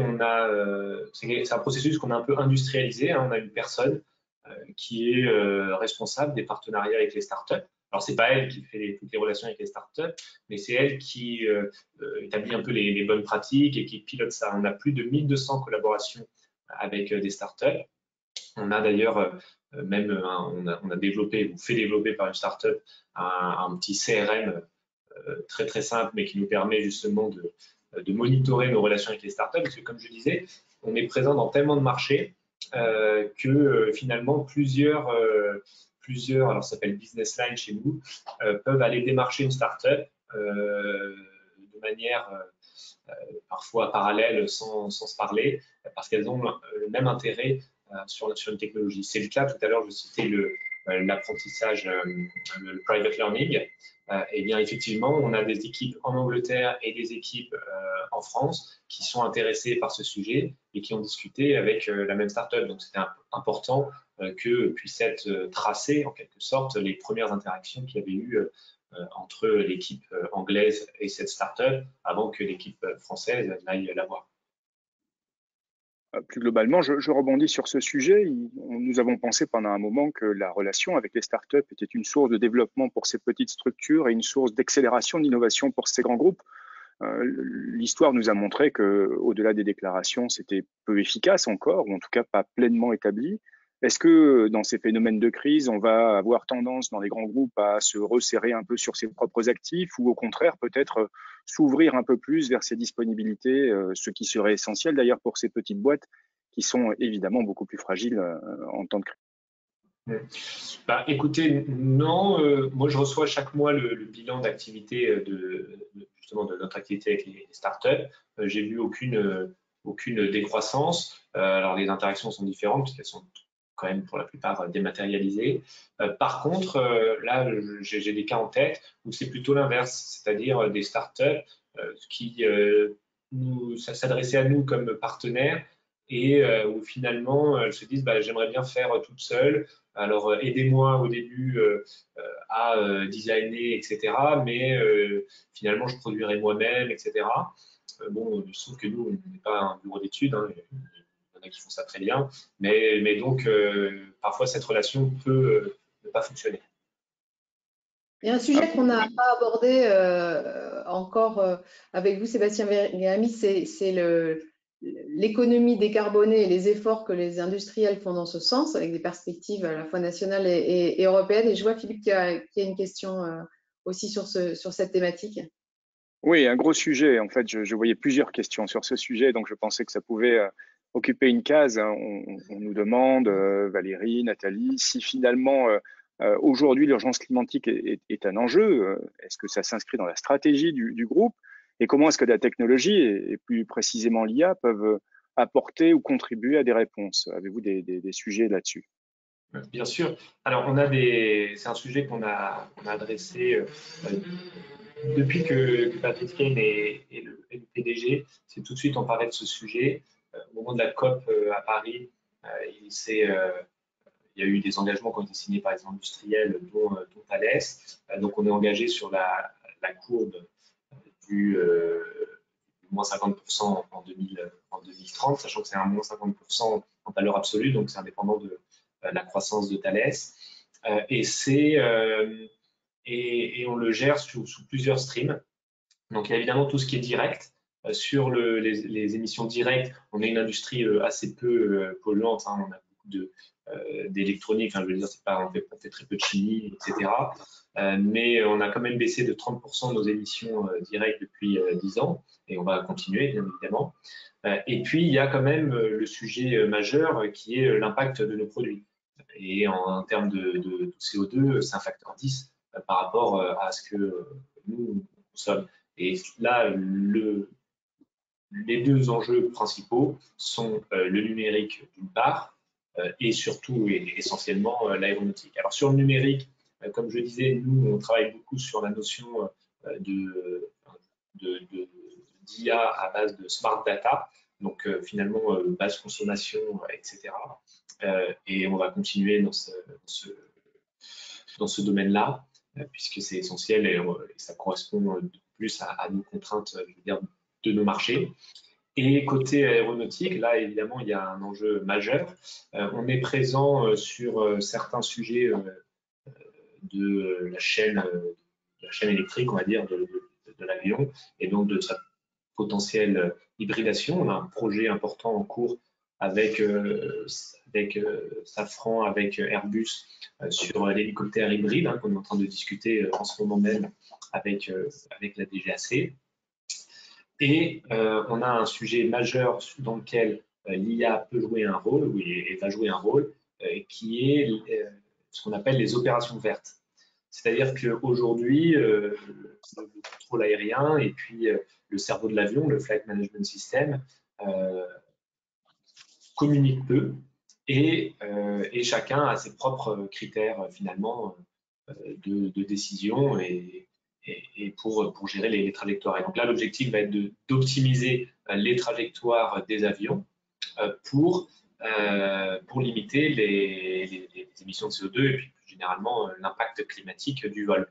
c'est un processus qu'on a un peu industrialisé. On a une personne qui est responsable des partenariats avec les startups. Alors, c'est pas elle qui fait toutes les relations avec les startups, mais c'est elle qui établit un peu les bonnes pratiques et qui pilote ça. On a plus de 1200 collaborations avec des startups. On a d'ailleurs on a développé ou fait développer par une startup un petit CRM très très simple, mais qui nous permet justement de monitorer nos relations avec les startups. Parce que comme je disais, on est présent dans tellement de marchés que finalement plusieurs, alors ça s'appelle business line chez nous, peuvent aller démarcher une startup de manière parfois parallèle sans se parler, parce qu'elles ont le même intérêt sur une technologie. C'est le cas, tout à l'heure, je citais l'apprentissage, le private learning. Et bien, effectivement, on a des équipes en Angleterre et des équipes en France qui sont intéressées par ce sujet et qui ont discuté avec la même startup. Donc, c'était important que puissent être tracées, en quelque sorte, les premières interactions qu'il y avait eu entre l'équipe anglaise et cette startup avant que l'équipe française n'aille la voir. Plus globalement, je rebondis sur ce sujet. Nous avons pensé pendant un moment que la relation avec les startups était une source de développement pour ces petites structures et une source d'accélération d'innovation pour ces grands groupes. L'histoire nous a montré que, au-delà des déclarations, c'était peu efficace encore, ou en tout cas pas pleinement établi. Est-ce que dans ces phénomènes de crise, on va avoir tendance dans les grands groupes à se resserrer un peu sur ses propres actifs ou au contraire peut-être s'ouvrir un peu plus vers ces disponibilités, ce qui serait essentiel d'ailleurs pour ces petites boîtes qui sont évidemment beaucoup plus fragiles en temps de crise? Écoutez, non, moi je reçois chaque mois le bilan d'activité justement de notre activité avec les startups. J'ai vu aucune décroissance. Alors les interactions sont différentes puisqu'elles sont quand même pour la plupart dématérialisées. Par contre, là, j'ai des cas en tête où c'est plutôt l'inverse, c'est-à-dire des startups qui s'adressaient à nous comme partenaires et où finalement elles se disent j'aimerais bien faire toute seule. Alors, aidez-moi au début à designer, etc. Mais finalement, je produirai moi-même, etc. Bon, je trouve que nous, on n'est pas un bureau d'études. Il y en a qui font ça très bien. Mais donc, parfois, cette relation peut ne pas fonctionner. Il y a un sujet qu'on n'a pas abordé encore avec vous, Sébastien Vergami, c'est l'économie décarbonée et les efforts que les industriels font dans ce sens, avec des perspectives à la fois nationales et européennes. Et je vois, Philippe, qu'il y a une question aussi sur cette thématique. Oui, un gros sujet. En fait, je voyais plusieurs questions sur ce sujet, donc je pensais que ça pouvait occuper une case. On nous demande, Valérie, Nathalie, si finalement aujourd'hui l'urgence climatique est un enjeu. Est-ce que ça s'inscrit dans la stratégie du groupe? Et comment est-ce que la technologie et plus précisément l'IA peuvent apporter ou contribuer à des réponses? Avez-vous des sujets là-dessus? Bien sûr. Alors, c'est un sujet qu'on a adressé depuis que Patrick Kane est le PDG. C'est tout de suite on parlait de ce sujet. Au moment de la COP à Paris, il y a eu des engagements qui ont été signés par les industriels, dont Thales. Donc, on est engagé sur la courbe du moins 50% en 2030, sachant que c'est un moins 50% en valeur absolue, donc c'est indépendant la croissance de Thales. Et on le gère sous plusieurs streams. Donc, il y a évidemment tout ce qui est direct. Sur les émissions directes, on est une industrie assez peu polluante. Hein. On a beaucoup d'électronique. Enfin, je veux dire, on fait très peu de chimie, etc. Mais on a quand même baissé de 30% nos émissions directes depuis 10 ans. Et on va continuer, bien évidemment. Et puis, il y a quand même le sujet majeur qui est l'impact de nos produits. Et en termes de CO2, c'est un facteur 10 par rapport à ce que nous consommons. Et là, les deux enjeux principaux sont le numérique d'une part et surtout et essentiellement l'aéronautique. Alors sur le numérique, comme je disais, nous, on travaille beaucoup sur la notion d'IA à base de smart data, donc finalement basse consommation, etc. Et on va continuer dans ce domaine-là, puisque c'est essentiel et ça correspond plus à nos contraintes, je veux dire, de nos marchés. Et côté aéronautique, là, évidemment, il y a un enjeu majeur. On est présent sur certains sujets de la chaîne électrique, on va dire, de l'avion, et donc de sa potentielle hybridation. On a un projet important en cours avec Safran, avec Airbus, sur l'hélicoptère hybride, hein, qu'on est en train de discuter en ce moment même avec la DGAC. Et on a un sujet majeur dans lequel l'IA peut jouer un rôle, et va jouer un rôle, qui est ce qu'on appelle les opérations vertes. C'est-à-dire qu'aujourd'hui, le contrôle aérien et puis le cerveau de l'avion, le Flight Management System, communiquent peu et chacun a ses propres critères finalement de décision et pour gérer les trajectoires. Et donc là, l'objectif va être d'optimiser les trajectoires des avions pour limiter les émissions de CO2 et puis plus généralement l'impact climatique du vol.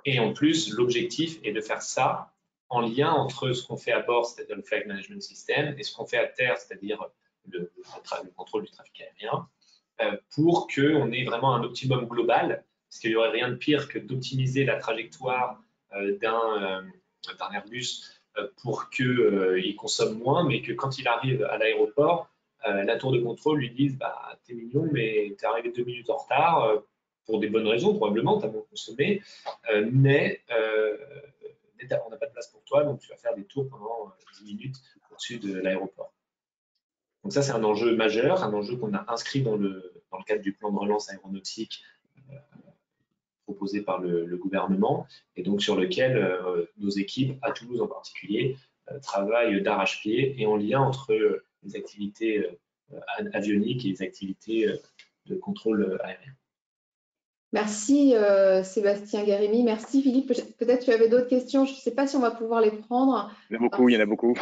Et en plus, l'objectif est de faire ça en lien entre ce qu'on fait à bord, c'est-à-dire le Flight Management System, et ce qu'on fait à terre, c'est-à-dire le contrôle du trafic aérien, pour qu'on ait vraiment un optimum global, parce qu'il n'y aurait rien de pire que d'optimiser la trajectoire d'un Airbus pour qu'il consomme moins, mais que quand il arrive à l'aéroport, la tour de contrôle lui dise bah, « t'es mignon, mais t'es arrivé 2 minutes en retard, pour des bonnes raisons, probablement, t'as beaucoup consommé, mais on n'a pas de place pour toi, donc tu vas faire des tours pendant 10 minutes au-dessus de l'aéroport. » Donc ça, c'est un enjeu majeur, un enjeu qu'on a inscrit dans le cadre du plan de relance aéronautique proposé par le gouvernement, et donc sur lequel nos équipes, à Toulouse en particulier, travaillent d'arrache-pied et en lien entre les activités avioniques et les activités de contrôle aérien. Merci Sébastien Guérémy, merci Philippe. Peut-être tu avais d'autres questions, je ne sais pas si on va pouvoir les prendre. Il y en a beaucoup.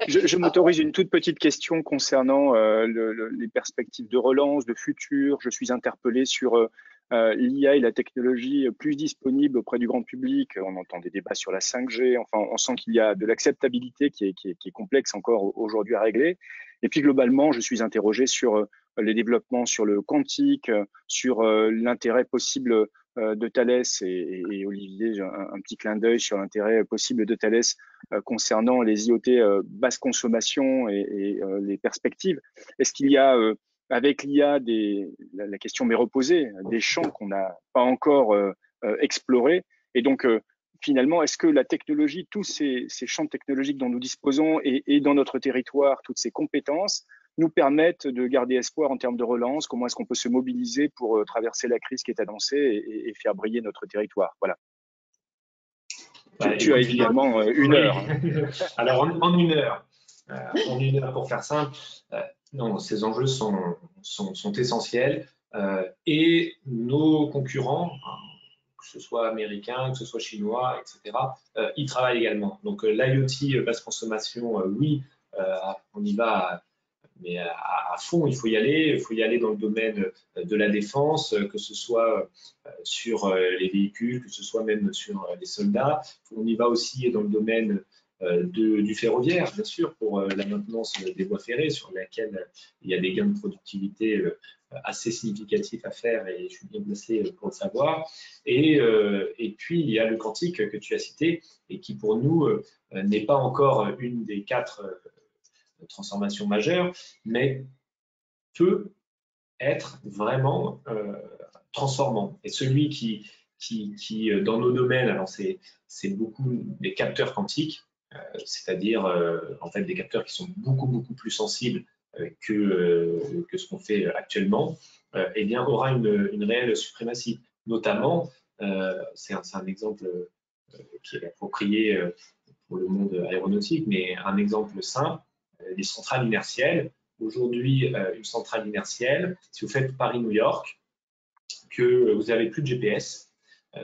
Je m'autorise une toute petite question concernant les perspectives de relance, de futur. Je suis interpellé sur l'IA et la technologie plus disponible auprès du grand public. On entend des débats sur la 5G. Enfin, on sent qu'il y a de l'acceptabilité qui est complexe encore aujourd'hui à régler. Et puis globalement, je suis interrogé sur les développements sur le quantique, sur l'intérêt possible de Thales et Olivier, un petit clin d'œil sur l'intérêt possible de Thales concernant les IoT basse consommation et les perspectives. Est-ce qu'il y a avec l'IA, la question m'est reposée, des champs qu'on n'a pas encore explorés. Et donc, finalement, est-ce que la technologie, tous ces champs technologiques dont nous disposons et dans notre territoire, toutes ces compétences, nous permettent de garder espoir en termes de relance? Comment est-ce qu'on peut se mobiliser pour traverser la crise qui est annoncée et faire briller notre territoire? Voilà. Tu as évidemment une heure. Alors, en une heure, pour faire simple, non, ces enjeux sont essentiels et nos concurrents, que ce soit américains, que ce soit chinois, etc., y travaillent également. Donc, l'IoT basse consommation, oui, on y va, mais à fond, il faut y aller dans le domaine de la défense, que ce soit sur les véhicules, que ce soit même sur les soldats. On y va aussi dans le domaine du ferroviaire, bien sûr, pour la maintenance des voies ferrées, sur laquelle il y a des gains de productivité assez significatif à faire et je suis bien placé pour le savoir. Et puis, il y a le quantique que tu as cité et qui, pour nous, n'est pas encore une des 4 transformations majeures, mais peut être vraiment transformant. Et celui qui dans nos domaines, alors c'est beaucoup des capteurs quantiques, c'est-à-dire en fait des capteurs qui sont beaucoup plus sensibles que ce qu'on fait actuellement, eh bien aura une réelle suprématie. Notamment, c'est un exemple qui est approprié pour le monde aéronautique, mais un exemple simple, les centrales inertielles. Aujourd'hui, une centrale inertielle, si vous faites Paris-New York, que vous n'avez plus de GPS,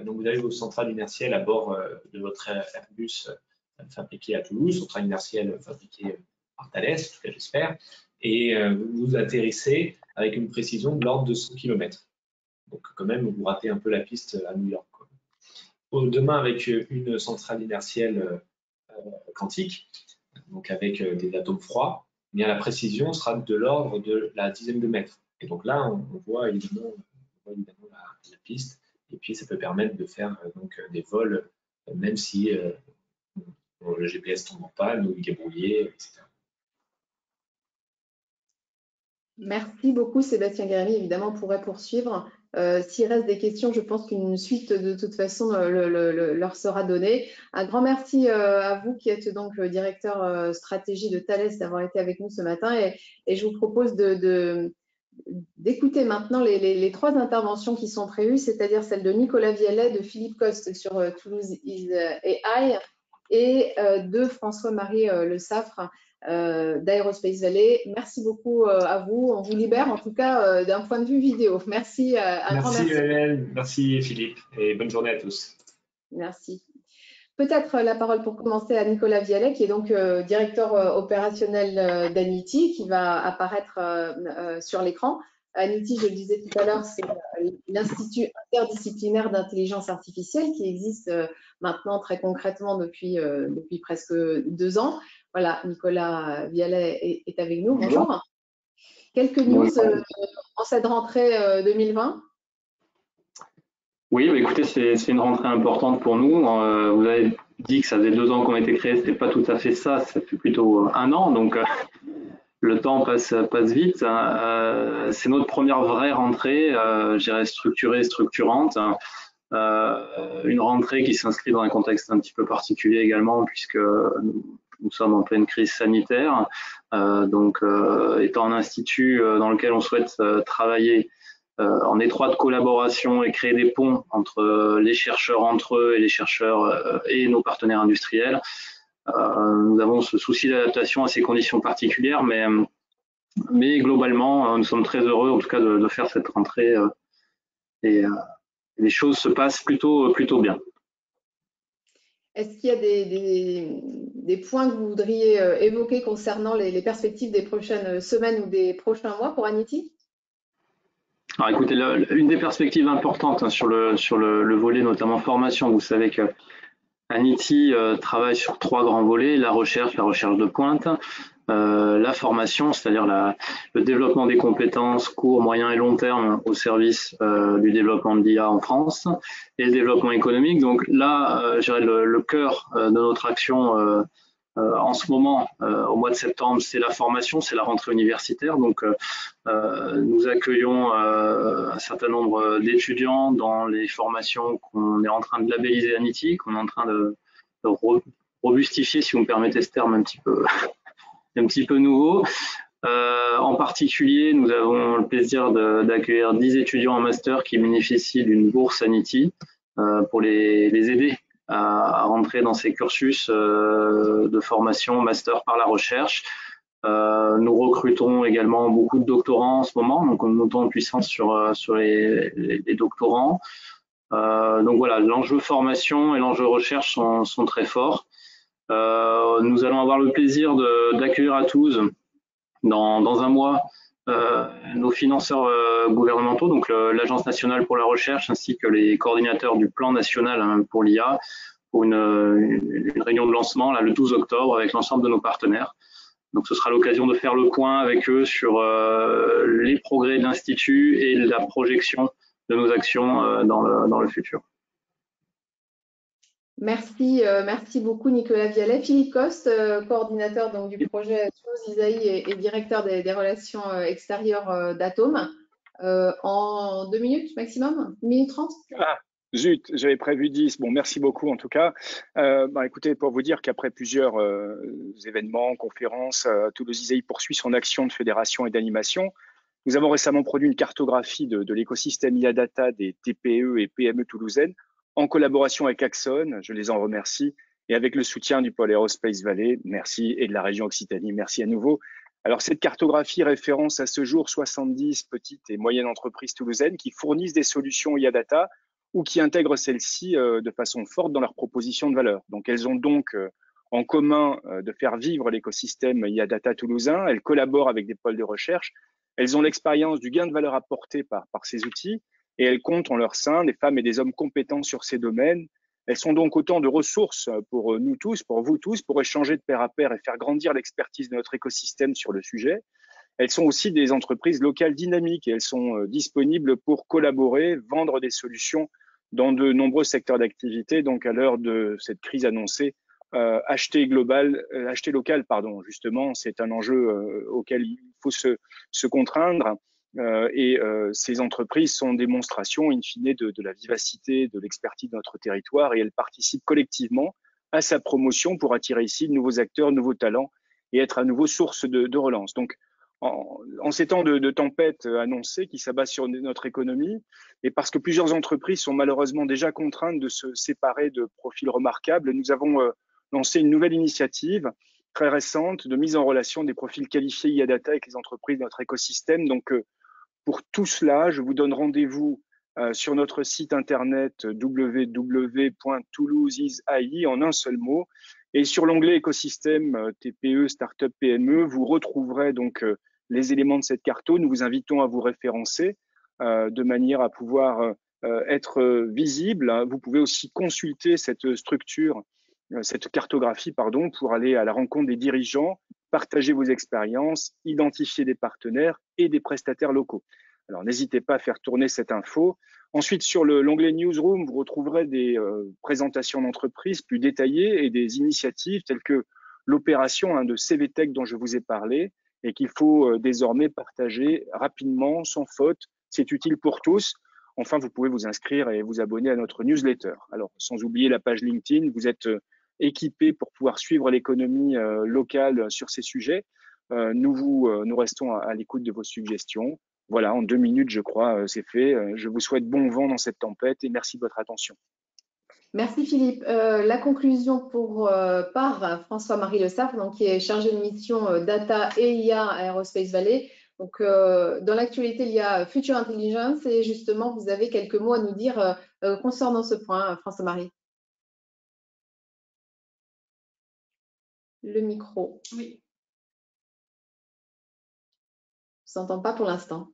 donc vous avez vos centrales inertielles à bord de votre Airbus fabriqué à Toulouse, centrale inertielle fabriquée par Thales, en tout cas j'espère, et vous atterrissez avec une précision de l'ordre de 100 km. Donc quand même, vous ratez un peu la piste à New York, quoi. Demain, avec une centrale inertielle quantique, donc avec des atomes froids, eh bien la précision sera de l'ordre de la dizaine de mètres. Et donc là, on voit évidemment la piste, et puis ça peut permettre de faire donc des vols, même si le GPS tombe en panne ou il est brouillé, etc. Merci beaucoup, Sébastien Guérini. Évidemment, on pourrait poursuivre. S'il reste des questions, je pense qu'une suite, de toute façon, leur sera donnée. Un grand merci à vous qui êtes donc directeur stratégie de Thales d'avoir été avec nous ce matin. Et je vous propose d'écouter maintenant les 3 interventions qui sont prévues, c'est-à-dire celle de Nicolas Vialet, de Philippe Coste sur Toulouse AI et de François-Marie Le Saffre d'Aerospace Valley. Merci beaucoup à vous. On vous libère en tout cas d'un point de vue vidéo. Merci. Merci Hélène, merci Philippe et bonne journée à tous. Merci. Peut-être la parole pour commencer à Nicolas Vialet, qui est donc directeur opérationnel d'Anity, qui va apparaître sur l'écran. Anity, je le disais tout à l'heure, c'est l'Institut interdisciplinaire d'intelligence artificielle qui existe maintenant très concrètement depuis presque 2 ans. Voilà, Nicolas Vialet est avec nous. Bonjour. Quelques news en cette rentrée 2020. Oui, bah écoutez, c'est une rentrée importante pour nous. Vous avez dit que ça faisait 2 ans qu'on a été créé, c'était pas tout à fait ça, ça fait plutôt 1 an, donc le temps passe vite. C'est notre première vraie rentrée, je dirais structurée, structurante. Une rentrée qui s'inscrit dans un contexte un petit peu particulier également, puisque nous sommes en pleine crise sanitaire. Étant un institut dans lequel on souhaite travailler en étroite collaboration et créer des ponts entre les chercheurs entre eux et les chercheurs et nos partenaires industriels, nous avons ce souci d'adaptation à ces conditions particulières, mais globalement, nous sommes très heureux en tout cas de faire cette rentrée et les choses se passent plutôt bien. Est-ce qu'il y a des points que vous voudriez évoquer concernant les perspectives des prochaines semaines ou des prochains mois pour Anity ? Alors écoutez, une des perspectives importantes sur le volet notamment formation, vous savez que Anity travaille sur 3 grands volets, la recherche de pointe, la formation, c'est-à-dire le développement des compétences court, moyen et long terme au service du développement de l'IA en France, et le développement économique. Donc là, je dirais le cœur de notre action en ce moment, au mois de septembre, c'est la formation, c'est la rentrée universitaire. Donc nous accueillons un certain nombre d'étudiants dans les formations qu'on est en train de labelliser Anity, qu'on est en train de robustifier, si vous me permettez ce terme un petit peu nouveau. En particulier, nous avons le plaisir d'accueillir 10 étudiants en master qui bénéficient d'une bourse Anity pour les aider à rentrer dans ces cursus de formation master par la recherche. Nous recrutons également beaucoup de doctorants en ce moment, donc nous montons en puissance sur les doctorants. Donc voilà, l'enjeu formation et l'enjeu recherche sont très forts. Nous allons avoir le plaisir d'accueillir à Toulouse dans 1 mois nos financeurs gouvernementaux, donc l'Agence nationale pour la recherche ainsi que les coordinateurs du plan national pour l'IA pour une réunion de lancement là, le 12 octobre avec l'ensemble de nos partenaires. Donc ce sera l'occasion de faire le point avec eux sur les progrès de l'Institut et la projection de nos actions dans le futur. Merci, merci beaucoup Nicolas Vialet. Philippe Coste, coordinateur donc, du projet Toulouse Isaïe et directeur des relations extérieures d'Atome. En 2 minutes maximum, 1 minute 30. Ah, zut, j'avais prévu 10. Bon, merci beaucoup en tout cas. Écoutez, pour vous dire qu'après plusieurs événements, conférences, Toulouse Isaïe poursuit son action de fédération et d'animation. Nous avons récemment produit une cartographie de l'écosystème IA Data des TPE et PME toulousaines en collaboration avec Axon, je les en remercie, et avec le soutien du pôle Aerospace Valley, merci, et de la région Occitanie, merci à nouveau. Alors, cette cartographie référence à ce jour 70 petites et moyennes entreprises toulousaines qui fournissent des solutions IA Data ou qui intègrent celles-ci de façon forte dans leur proposition de valeur. Donc, elles ont donc en commun de faire vivre l'écosystème IA Data toulousain, elles collaborent avec des pôles de recherche, elles ont l'expérience du gain de valeur apporté par ces outils, et elles comptent en leur sein des femmes et des hommes compétents sur ces domaines. Elles sont donc autant de ressources pour nous tous, pour vous tous, pour échanger de pair à pair et faire grandir l'expertise de notre écosystème sur le sujet. Elles sont aussi des entreprises locales dynamiques et elles sont disponibles pour collaborer, vendre des solutions dans de nombreux secteurs d'activité. Donc, à l'heure de cette crise annoncée, acheter local, justement, c'est un enjeu auquel il faut se contraindre. Ces entreprises sont une démonstration, in fine, de la vivacité, de l'expertise de notre territoire et elles participent collectivement à sa promotion pour attirer ici de nouveaux acteurs, de nouveaux talents et être à nouveau source de relance. Donc, en ces temps de tempête annoncée qui s'abat sur notre économie et parce que plusieurs entreprises sont malheureusement déjà contraintes de se séparer de profils remarquables, nous avons lancé une nouvelle initiative très récente de mise en relation des profils qualifiés IA Data avec les entreprises de notre écosystème. Donc, pour tout cela, je vous donne rendez-vous sur notre site internet www.toulouse.ai en un seul mot. Et sur l'onglet écosystème TPE, Startup, PME, vous retrouverez donc les éléments de cette carte. Nous vous invitons à vous référencer de manière à pouvoir être visible. Vous pouvez aussi consulter cette structure, cette cartographie, pour aller à la rencontre des dirigeants, partager vos expériences, identifier des partenaires et des prestataires locaux. Alors, n'hésitez pas à faire tourner cette info. Ensuite, sur l'onglet Newsroom, vous retrouverez des présentations d'entreprises plus détaillées et des initiatives telles que l'opération de CVTech dont je vous ai parlé et qu'il faut désormais partager rapidement, sans faute. C'est utile pour tous. Enfin, vous pouvez vous inscrire et vous abonner à notre newsletter. Alors, sans oublier la page LinkedIn, vous êtes équipés pour pouvoir suivre l'économie locale sur ces sujets. Nous restons à l'écoute de vos suggestions. Voilà, en 2 minutes, je crois, c'est fait. Je vous souhaite bon vent dans cette tempête et merci de votre attention. Merci Philippe. La conclusion par François-Marie Le Saff, donc, qui est chargé de mission Data et IA à Aerospace Valley. Donc, dans l'actualité, il y a Future Intelligence et justement, vous avez quelques mots à nous dire concernant ce point, François-Marie. Le micro. Oui. Je ne vous entends pas pour l'instant.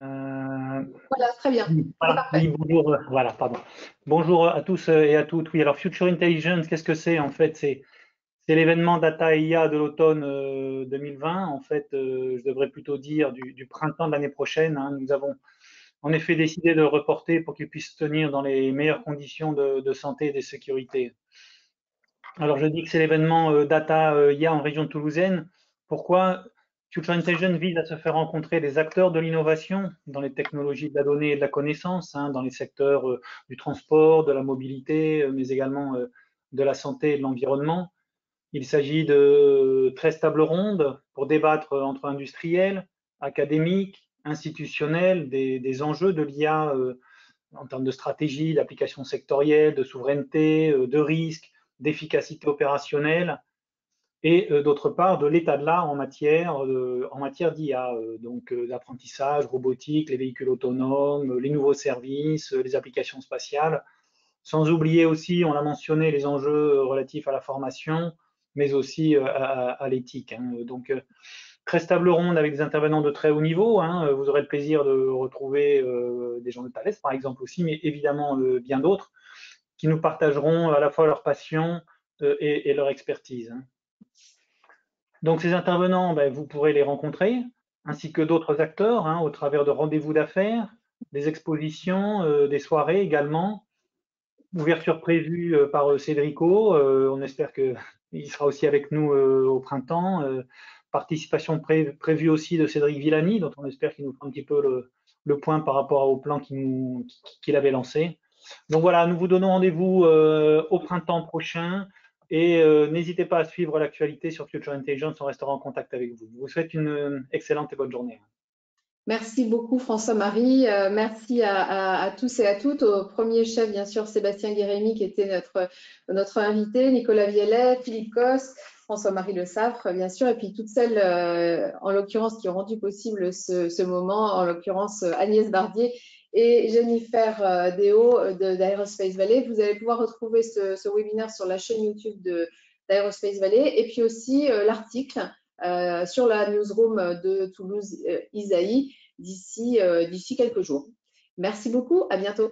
Voilà, très bien. Voilà, oui, bonjour, voilà, pardon. Bonjour à tous et à toutes. Oui, alors Future Intelligence, qu'est-ce que c'est en fait? C'est l'événement Data et IA de l'automne 2020. En fait, je devrais plutôt dire du printemps de l'année prochaine. Hein. Nous avons en effet décidé de le reporter pour qu'il puisse se tenir dans les meilleures conditions de santé et de sécurité. Alors, je dis que c'est l'événement Data IA en région toulousaine. Pourquoi? Future Intelligence vise à se faire rencontrer des acteurs de l'innovation dans les technologies de la donnée et de la connaissance, hein, dans les secteurs du transport, de la mobilité, mais également de la santé et de l'environnement. Il s'agit de 13 tables rondes pour débattre entre industriels, académiques, institutionnels, des enjeux de l'IA en termes de stratégie, d'application sectorielle, de souveraineté, de risque, d'efficacité opérationnelle, et d'autre part de l'état de l'art en matière d'IA, donc d'apprentissage, robotique, les véhicules autonomes, les nouveaux services, les applications spatiales, sans oublier aussi, on l'a mentionné, les enjeux relatifs à la formation, mais aussi à l'éthique. Hein. Donc, 13 tables rondes avec des intervenants de très haut niveau. Hein. Vous aurez le plaisir de retrouver des gens de Thales, par exemple, aussi, mais évidemment bien d'autres, qui nous partageront à la fois leur passion et leur expertise. Donc ces intervenants, vous pourrez les rencontrer, ainsi que d'autres acteurs, au travers de rendez-vous d'affaires, des expositions, des soirées également. Ouverture prévue par Cédrico, on espère qu'il sera aussi avec nous au printemps. Participation prévue aussi de Cédric Villani, dont on espère qu'il nous fera un petit peu le point par rapport au plan qu'il avait lancé. Donc voilà, nous vous donnons rendez-vous au printemps prochain et n'hésitez pas à suivre l'actualité sur Future Intelligence, on restera en contact avec vous. Je vous souhaite une excellente et bonne journée. Merci beaucoup François-Marie, merci à tous et à toutes, au premier chef bien sûr Sébastien Guérémy qui était notre invité, Nicolas Viellet, Philippe Coste, François-Marie Le Saffre bien sûr, et puis toutes celles en l'occurrence qui ont rendu possible ce moment, en l'occurrence Agnès Bardier et Jennifer Deo d'Aerospace Valley. Vous allez pouvoir retrouver ce webinaire sur la chaîne YouTube d'Aerospace Valley et puis aussi l'article sur la newsroom de Toulouse Isaïe d'ici quelques jours. Merci beaucoup, à bientôt.